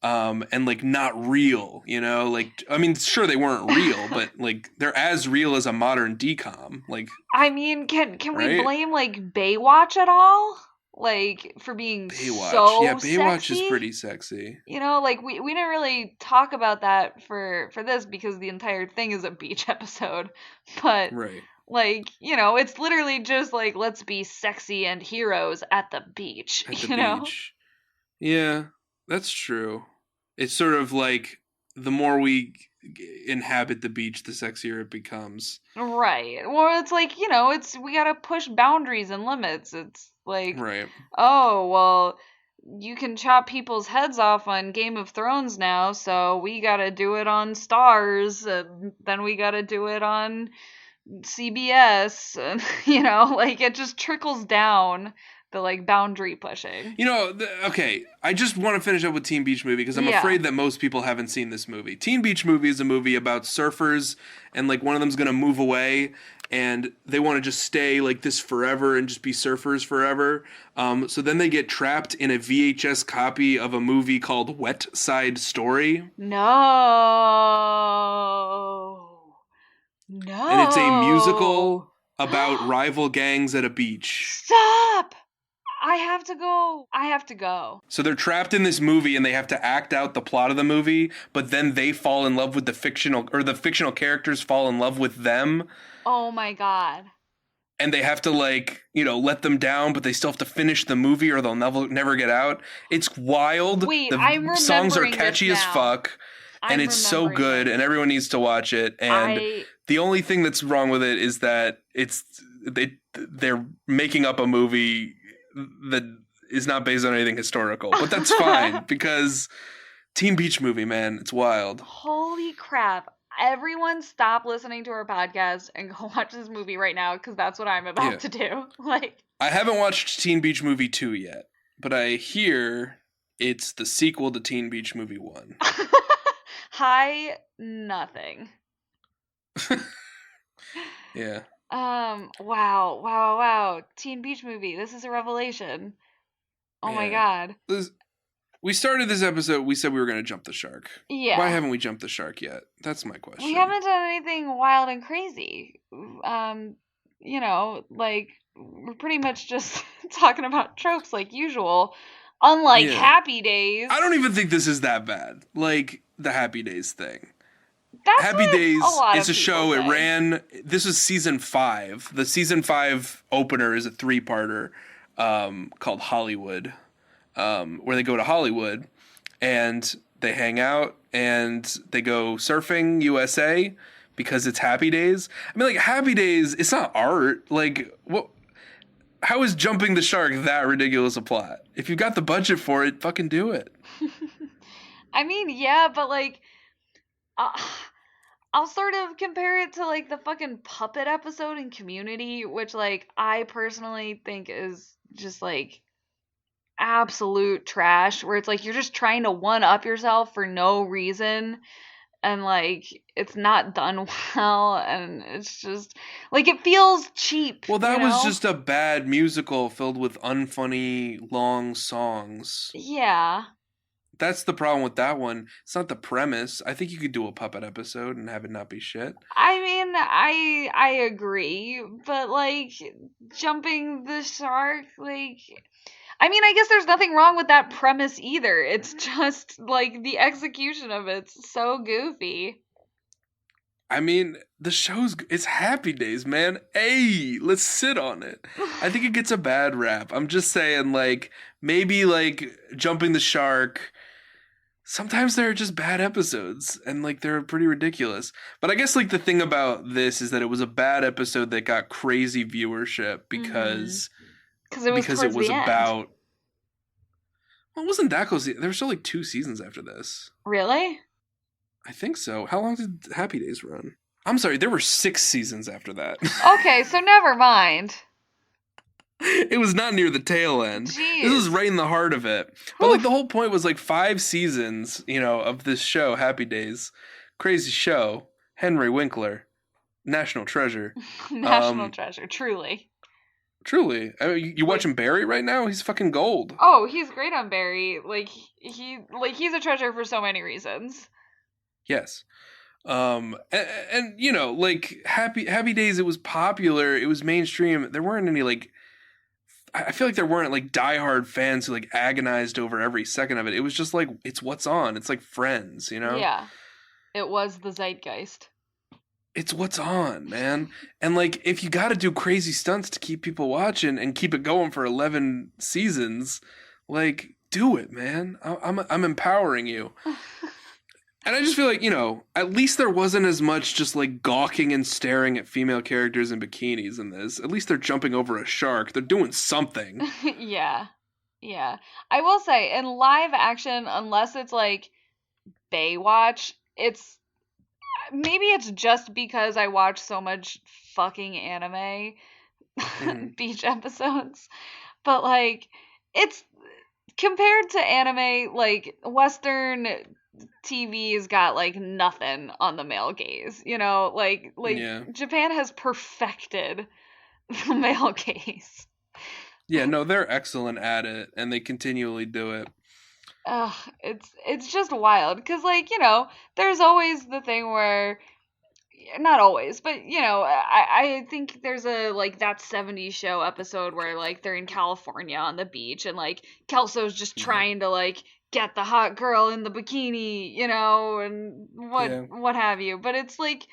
and like not real, you know? Like, I mean, sure they weren't real, but like they're as real as a modern decom, like, I mean, can we right? blame like Baywatch at all? Like for being Baywatch, yeah, so Baywatch is sexy? pretty sexy, Like we didn't really talk about that for this because the entire thing is a beach episode. But right? like, it's literally just like let's be sexy and heroes at the beach, At the you know? beach, yeah, that's true. It's sort of like the more we inhabit the beach, the sexier it becomes, Right. Well, it's like, it's we got to push boundaries and limits. It's like, right? oh, well, you can chop people's heads off on Game of Thrones now, so we got to do it on Stars, and then we got to do it on CBS, and like it just trickles down the like boundary pushing. You know, okay, I just want to finish up with Teen Beach Movie because I'm Yeah. afraid that most people haven't seen this movie. Teen Beach Movie is a movie about surfers, and like one of them's gonna move away, and they want to just stay like this forever and just be surfers forever. So then they get trapped in a VHS copy of a movie called Wet Side Story, No. and it's a musical No. about rival gangs at a beach. Stop! I have to go. I have to go. So they're trapped in this movie and they have to act out the plot of the movie, but then they fall in love with the fictional characters fall in love with them, Oh my god. and they have to like, let them down, but they still have to finish the movie or they'll never get out. It's wild. Wait, The I'm songs are remembering this catchy as now. fuck, and I'm it's so remembering good this. and everyone needs to watch it. And I the only thing that's wrong with it is that they're making up a movie that is not based on anything historical. But that's fine because Teen Beach Movie, man, it's wild. Holy crap. Everyone stop listening to our podcast and go watch this movie right now because that's what I'm about Yeah. to do. Like I haven't watched Teen Beach Movie 2 yet, but I hear it's the sequel to Teen Beach Movie 1. hi nothing. Yeah. Wow. Teen Beach Movie. This is a revelation. Oh my god. We started this episode, we said we were going to jump the shark. Yeah. Why haven't we jumped the shark yet? That's my question. We haven't done anything wild and crazy. Like we're pretty much just talking about tropes like usual. Unlike Yeah. Happy Days. I don't even think this is that bad. Like the Happy Days thing. That's Happy what Days a lot is of a show. people It say. ran. This was season 5. The season 5 opener is a 3-parter called Hollywood, where they go to Hollywood and they hang out and they go surfing USA because it's Happy Days. I mean, like Happy Days, it's not art. Like what? How is jumping the shark that ridiculous a plot? If you've got the budget for it, fucking do it. I mean, yeah, but like, uh, I'll sort of compare it to like the fucking puppet episode in Community, which like I personally think is just like absolute trash, where it's like you're just trying to one up yourself for no reason, and like it's not done well, and it's just like it feels cheap, Well, you that was know? just a bad musical filled with unfunny long songs. Yeah. That's the problem with that one. It's not the premise. I think you could do a puppet episode and have it not be shit. I mean, I agree, but like jumping the shark, like I mean, I guess there's nothing wrong with that premise either. It's just like the execution of it's so goofy. I mean, the show's it's Happy Days, man. Hey, let's sit on it. I think it gets a bad rap. I'm just saying, like maybe like jumping the shark. Sometimes they're just bad episodes, and like they're pretty ridiculous. But I guess like the thing about this is that it was a bad episode that got crazy viewership Mhm. because Cuz it was it towards was the end. about. Well, it wasn't that close. There were still like 2 seasons after this. Really? I think so. How long did Happy Days run? I'm sorry, there were 6 seasons after that. Okay, so never mind. It was not near the tail end. This was Jeez. right in the heart of it. But Whew. like the whole point was like 5 seasons, of this show, Happy Days. Crazy show. Henry Winkler. National treasure. National Um, treasure, truly. Truly. I mean, you Like, watching Barry right now? He's fucking gold. oh, he's great on Barry. Like he's a treasure for so many reasons. Yes. And like Happy Days, it was popular, it was mainstream. There weren't any like I feel like there weren't like diehard fans who like agonized over every second of it. It was just like it's what's on. It's like Friends. Yeah, it was the zeitgeist. It's what's on, man. And like if you got to do crazy stunts to keep people watching and keep it going for 11 seasons, like do it, man. I'm empowering you. And I just feel like, at least there wasn't as much just like gawking and staring at female characters in bikinis in this. At least they're jumping over a shark. They're doing something. Yeah. Yeah. I will say, in live action, unless it's like Baywatch, maybe it's just because I watch so much fucking anime Hmm. beach episodes, but like it's compared to anime, like Western TV's got like nothing on the male gaze, like Yeah. Japan has perfected the male gaze. Yeah, no, they're excellent at it and they continually do it. Ugh, it's just wild because there's always the thing where, not always, but I think there's a like that 70s show episode where like they're in California on the beach, and like Kelso's just Yeah. trying to like get the hot girl in the bikini, and Yeah. what have you, but it's like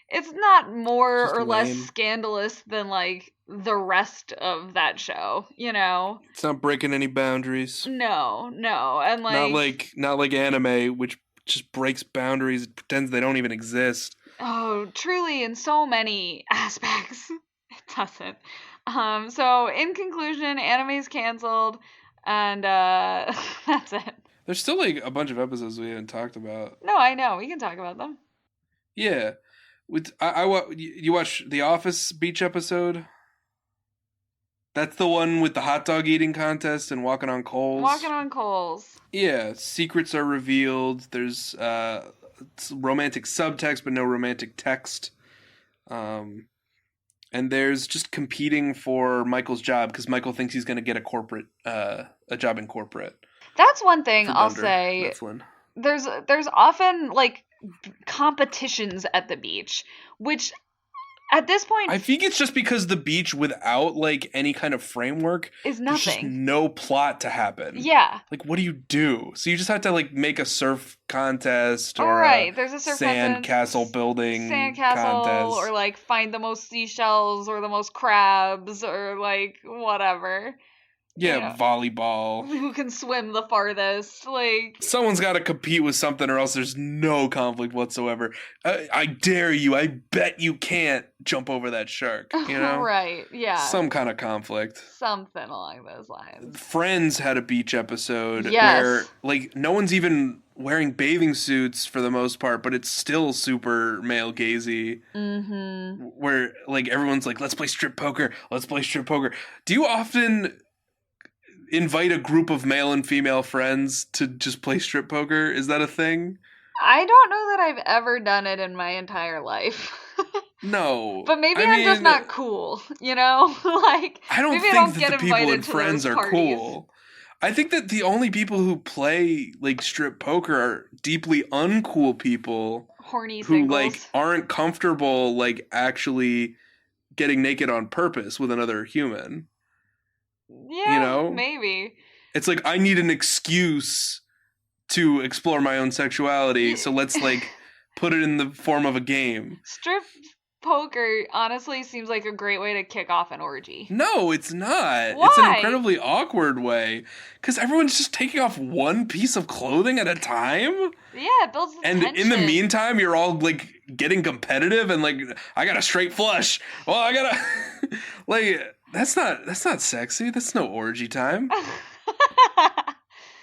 it's not It's more just or less lame. scandalous than like the rest of that show. It's not breaking any boundaries. No, and Not like anime, which just breaks boundaries, it pretends they don't even exist. oh, truly, in so many aspects, it doesn't. So in conclusion, anime's canceled, and that's it. There's still like a bunch of episodes we haven't talked about. No, I know. We can talk about them. Yeah. You watch the Office beach episode? That's the one with the hot dog eating contest and walking on Walking coals. on coals. Yeah, secrets are revealed. There's romantic subtext, but no romantic text. Um, and there's just competing for Michael's job because Michael thinks he's going to get a job in corporate That's one thing for I'll Dunder say. Mifflin. There's often like competitions at the beach, which at this point I think it's just because the beach without like any kind of framework, is there's just nothing. no plot to happen. Yeah. Like, what do you do? So you just have to like make a surf contest All or right. There's a surf sand contest, castle building sandcastle, contest. or like find the most seashells or the most crabs or like whatever. Yeah, volleyball. Who can swim the farthest? Like, Someone's got to compete with something, or else there's no conflict whatsoever. I dare you. I bet you can't jump over that shark. You know, right? Yeah, some kind of conflict. something along those lines. Friends had a beach episode Yes. where like no one's even wearing bathing suits for the most part, but it's still super male gazy. Mm-hmm. Where like everyone's like, let's play strip poker. Let's play strip poker. Do you often invite a group of male and female friends to just play strip poker? Is that a thing? I don't know that I've ever done it in my entire life. No. But maybe I I'm mean, just not cool, you know? Like, I don't maybe I think don't that get the people invited in to Friends those are parties. cool. I think that the only people who play like strip poker are deeply uncool people Horny who singles. like aren't comfortable like actually getting naked on purpose with another human. Yeah, You know? maybe. It's like I need an excuse to explore my own sexuality, so let's like put it in the form of a game. Strip poker honestly seems like a great way to kick off an orgy. No, it's not. Why? It's an incredibly awkward way because everyone's just taking off one piece of clothing at a time. Yeah, it builds the And tension. in the meantime, you're all like getting competitive and like, I got a straight flush. Well, I gotta like that's not sexy. That's no orgy time.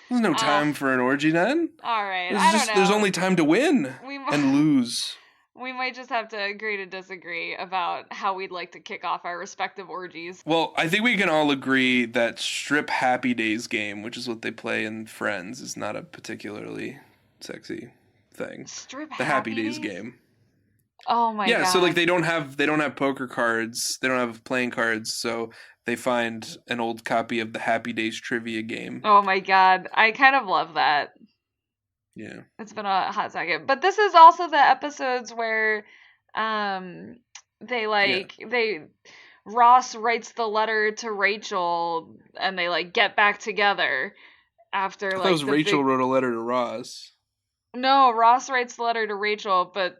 There's no time for an orgy then. All right, I don't know. There's only time to win and lose. We might just have to agree to disagree about how we'd like to kick off our respective orgies. Well, I think we can all agree that strip Happy Days game, which is what they play in Friends, is not a particularly sexy thing. Strip the Happy Days game. Oh my god. Yeah, so like they don't have poker cards, they don't have playing cards, so they find an old copy of the Happy Days trivia game. Oh my god, I kind of love that. Yeah. It's been a hot second. But this is also the episodes where Ross writes the letter to Rachel and they like get back together after like I thought Rachel wrote a letter to Ross. No, Ross writes the letter to Rachel, but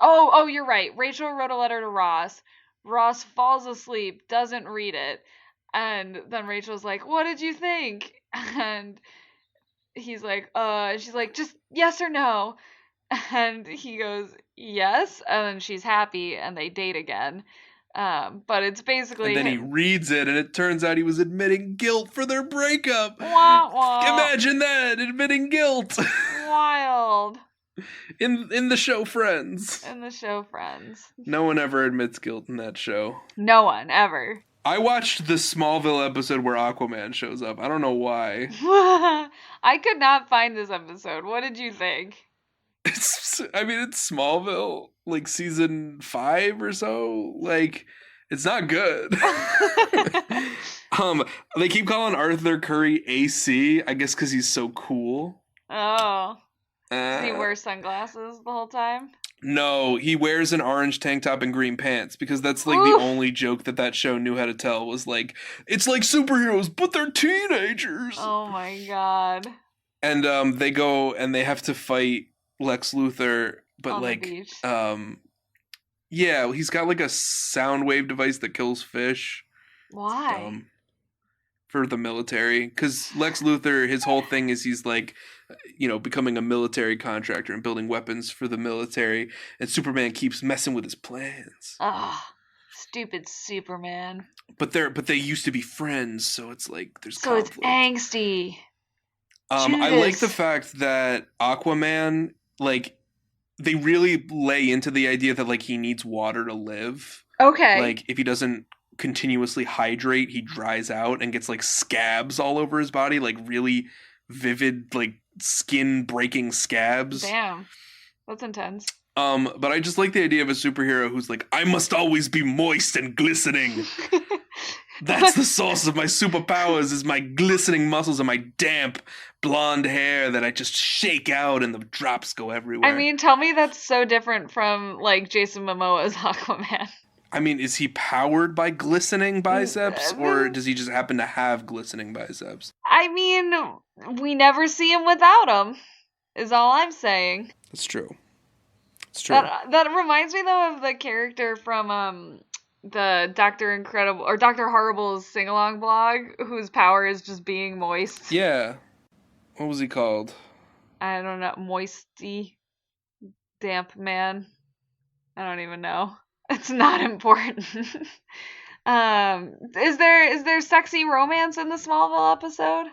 Oh, you're right. Rachel wrote a letter to Ross. Ross falls asleep, doesn't read it. And then Rachel's like, "What did you think?" And he's like, she's like, "Just yes or no." And he goes, "Yes." And then she's happy and they date again. But it's basically. And then he reads it and it turns out he was admitting guilt for their breakup. Wah, wah. Imagine that, admitting guilt. Wild. In the show Friends. In the show Friends. No one ever admits guilt in that show. No one, ever. I watched the Smallville episode where Aquaman shows up. I don't know why. I could not find this episode. What did you think? It's Smallville, like season 5 or so. Like, it's not good. They keep calling Arthur Curry AC, I guess because he's so cool. Oh. Does he wear sunglasses the whole time? No, he wears an orange tank top and green pants because that's like the only joke that show knew how to tell was like, it's like superheroes, but they're teenagers. Oh my god. And they go and they have to fight Lex Luthor, but on like the beach. yeah, he's got like a sound wave device that kills fish. Why? For the military, because Lex Luthor, his whole thing is he's like, becoming a military contractor and building weapons for the military, and Superman keeps messing with his plans. Stupid Superman. But they used to be friends, so it's like there's so conflict. It's angsty. I like the fact that Aquaman, like, they really lay into the idea that like he needs water to live. Okay. Like if he doesn't continuously hydrate, he dries out and gets like scabs all over his body, like really vivid, like skin breaking scabs. Damn, that's intense. But I just like the idea of a superhero who's like, I must always be moist and glistening. That's the source of my superpowers, is my glistening muscles and my damp blonde hair that I just shake out and the drops go everywhere. I mean, tell me that's so different from like Jason Momoa's Aquaman. I mean, is he powered by glistening biceps, or does he just happen to have glistening biceps? I mean, we never see him without them, is all I'm saying. That's true. It's true. That reminds me, though, of the character from the Dr. Incredible or Dr. Horrible's sing-along blog, whose power is just being moist. Yeah. What was he called? I don't know, moisty, damp man. I don't even know. It's not important. Is there sexy romance in the Smallville episode?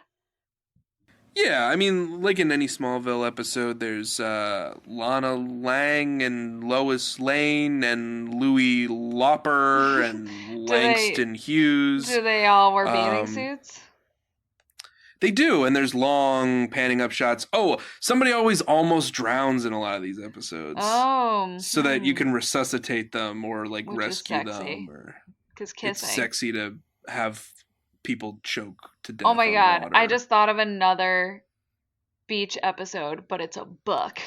Yeah, I mean, like in any Smallville episode, there's Lana Lang and Lois Lane and Louis Lauper and Langston Hughes. Do they all wear bathing Um, suits? They do, and there's long panning up shots. Oh, somebody always almost drowns in a lot of these episodes. Oh, So that you can resuscitate them or like which rescue is sexy. them, or Because kissing. it's sexy to have people choke to death. Oh my god, water. I just thought of another beach episode, but it's a book.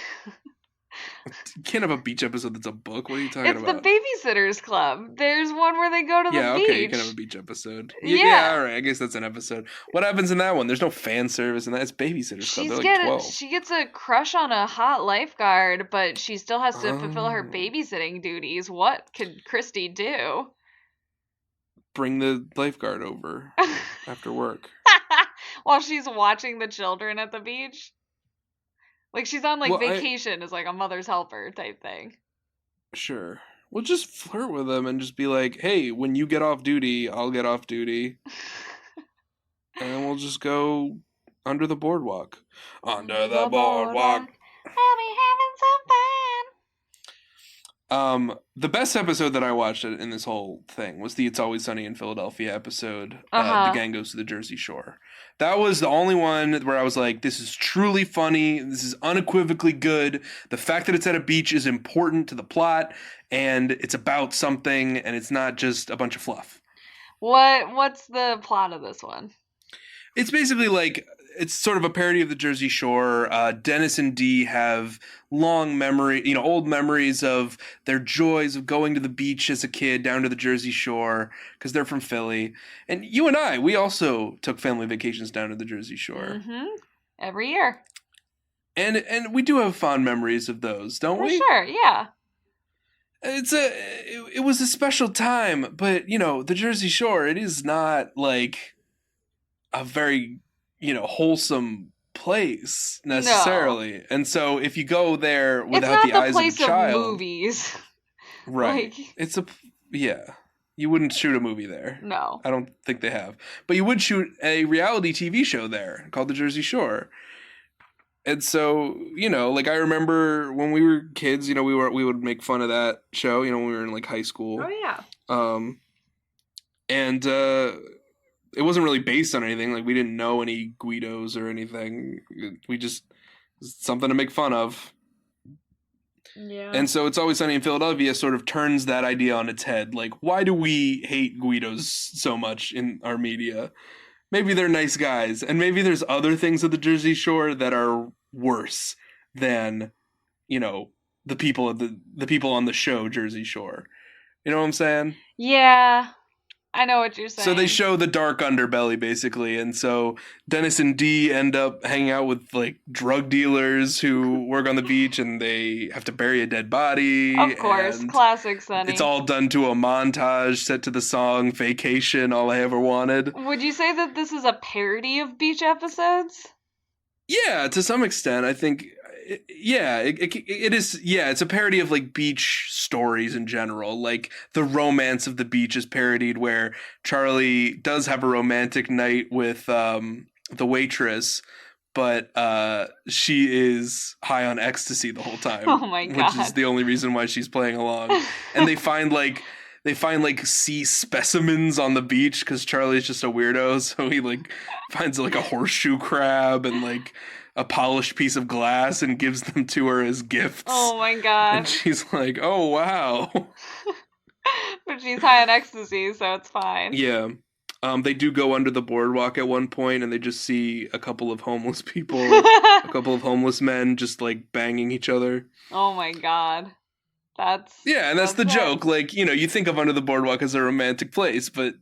You can't have a beach episode that's a book. What are you talking It's about? the Babysitters Club. There's one where they go to the beach. Okay, you can have a beach episode. Yeah. Yeah, all right. I guess that's an episode. What happens in that one? There's no fan service in that. It's Babysitters Club. They're like 12. She gets a crush on a hot lifeguard, but she still has to fulfill her Oh. babysitting duties. What could Christy do? Bring the lifeguard over after work. While she's watching the children at the beach? Like she's on Well, vacation as like a mother's helper type thing. Sure. Well, just flirt with them and just be like, hey, when you get off duty, I'll get off duty. And we'll just go under the boardwalk. Under the boardwalk. I'll be having some fun. The best episode that I watched in this whole thing was the It's Always Sunny in Philadelphia episode. Uh-huh. The gang goes to the Jersey Shore. That was the only one where I was like, this is truly funny. This is unequivocally good. The fact that it's at a beach is important to the plot, and it's about something, and it's not just a bunch of fluff. What's the plot of this one? It's basically like, it's sort of a parody of the Jersey Shore. Dennis and Dee have long old memories of their joys of going to the beach as a kid down to the Jersey Shore because they're from Philly. And you and I, we also took family vacations down to the Jersey Shore. Mm-hmm. Every year. And we do have fond memories of those, don't we? For sure, yeah. It was a special time, but the Jersey Shore, it is not like a very wholesome place necessarily. No. And so if you go there without the eyes of a child, it's not the place of movies. Right. You wouldn't shoot a movie there. No. I don't think they have. But you would shoot a reality TV show there called The Jersey Shore. And so, I remember when we were kids, we would make fun of that show, when we were in high school. Oh yeah. And it wasn't really based on anything. We didn't know any Guidos or anything. We just something to make fun of. Yeah. And so It's Always Sunny in Philadelphia sort of turns that idea on its head. Why do we hate Guidos so much in our media? Maybe they're nice guys, and maybe there's other things at the Jersey Shore that are worse than, the people on the show Jersey Shore. You know what I'm saying? Yeah. I know what you're saying. So they show the dark underbelly, basically, and so Dennis and Dee end up hanging out with drug dealers who work on the beach, and they have to bury a dead body. Of course, classic Sunny. It's all done to a montage set to the song "Vacation," All I Ever Wanted. Would you say that this is a parody of beach episodes? Yeah, to some extent, I think. Yeah, it is. Yeah, it's a parody of beach stories in general. The romance of the beach is parodied, where Charlie does have a romantic night with the waitress, but she is high on ecstasy the whole time. Oh my god! Which is the only reason why she's playing along. And they find sea specimens on the beach because Charlie's just a weirdo, so he finds a horseshoe crab and a polished piece of glass and gives them to her as gifts. Oh my god. And she's like, oh wow. But she's high on ecstasy, so it's fine. Yeah. They do go under the boardwalk at one point, and they just see a couple of homeless people, a couple of homeless men just banging each other. Oh my god. That's the joke. You think of under the boardwalk as a romantic place, but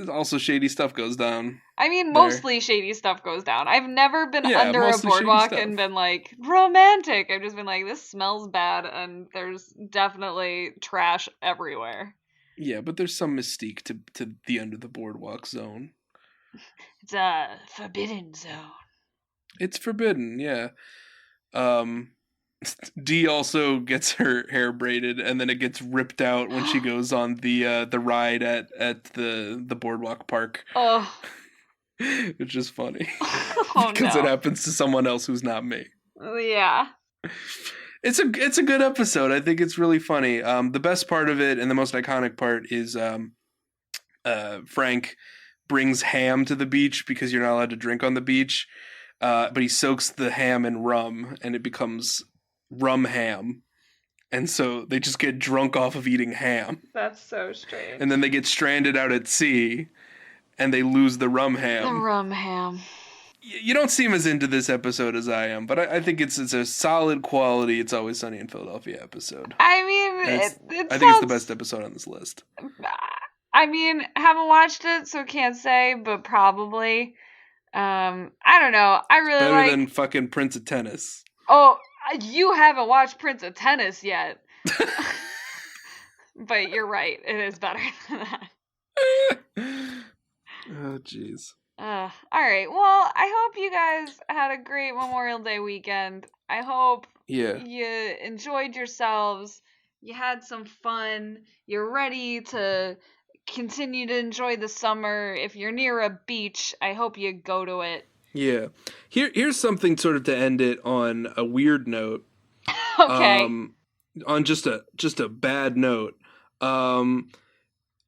also shady stuff goes down. I mean, mostly shady stuff goes down. I've never been under a boardwalk and been romantic. I've just been this smells bad, and there's definitely trash everywhere. Yeah, but there's some mystique to the end of the boardwalk zone. It's a forbidden zone. It's forbidden, yeah. Dee also gets her hair braided, and then it gets ripped out when she goes on the ride at the boardwalk park. Oh. Which is funny. Oh, because no. it happens to someone else who's not me. Yeah. It's a good episode. I think it's really funny. The best part of it and the most iconic part is Frank brings ham to the beach because you're not allowed to drink on the beach. But he soaks the ham in rum and it becomes rum ham. And so they just get drunk off of eating ham. That's so strange. And then they get stranded out at sea and they lose the rum ham. The rum ham. You don't seem as into this episode as I am, but I think it's a solid quality It's Always Sunny in Philadelphia episode. I mean, I think it's the best episode on this list. I mean, haven't watched it, so can't say, but probably. I don't know. I really better than fucking Prince of Tennis. Oh, you haven't watched Prince of Tennis yet. But you're right. It is better than that. Oh, jeez. All right. Well, I hope you guys had a great Memorial Day weekend. I hope you enjoyed yourselves. You had some fun. You're ready to continue to enjoy the summer. If you're near a beach, I hope you go to it. Yeah. Here's something sort of to end it on a weird note. Okay. On just a bad note.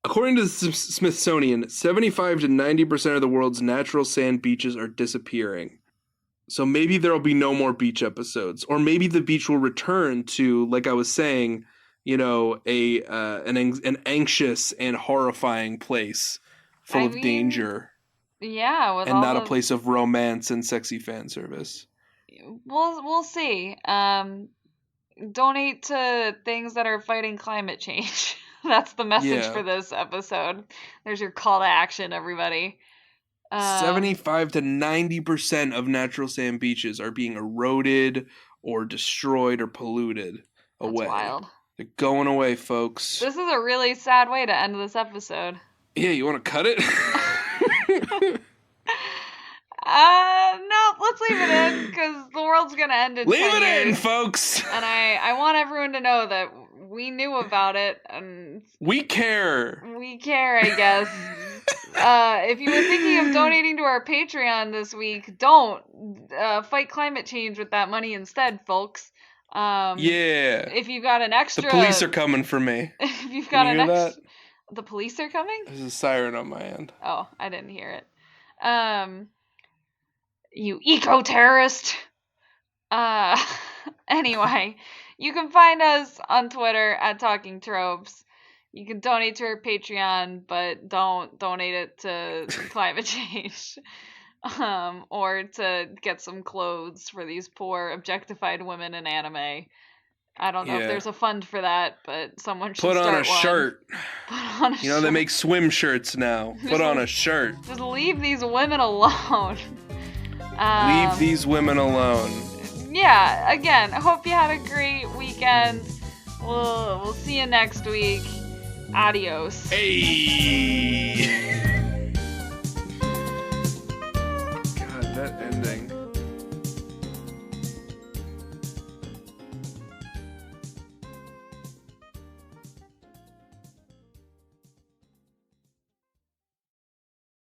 According to the Smithsonian, 75 to 90% of the world's natural sand beaches are disappearing. So maybe there'll be no more beach episodes, or maybe the beach will return to, like I was saying, you know, an anxious and horrifying place full of danger. Yeah, and not a place of romance and sexy fan service. We'll see. Donate to things that are fighting climate change. That's the message for this episode. There's your call to action, everybody. 75 to 90% of natural sand beaches are being eroded or destroyed or polluted away. That's wild. They're going away, folks. This is a really sad way to end this episode. Yeah, you want to cut it? No, let's leave it in, because the world's going to end in 10 years. Leave it in, folks! And I want everyone to know that we knew about it, and... We care! We care, I guess. If you were thinking of donating to our Patreon this week, don't. Fight climate change with that money instead, folks. Yeah. If you've got an extra... The police are coming for me. If you've got an extra... That? The police are coming? There's a siren on my end. Oh, I didn't hear it. You eco-terrorist. Anyway, you can find us on Twitter at Talking Tropes. You can donate to our Patreon, but don't donate it to climate change. Or to get some clothes for these poor objectified women in anime. I don't know if there's a fund for that, but someone should put on start a one. Shirt. Put on a shirt. You know, they make swim shirts now. Put on a shirt. Just leave these women alone. Leave these women alone. Yeah, again, I hope you had a great weekend. We'll see you next week. Adios. Hey! God, that ending.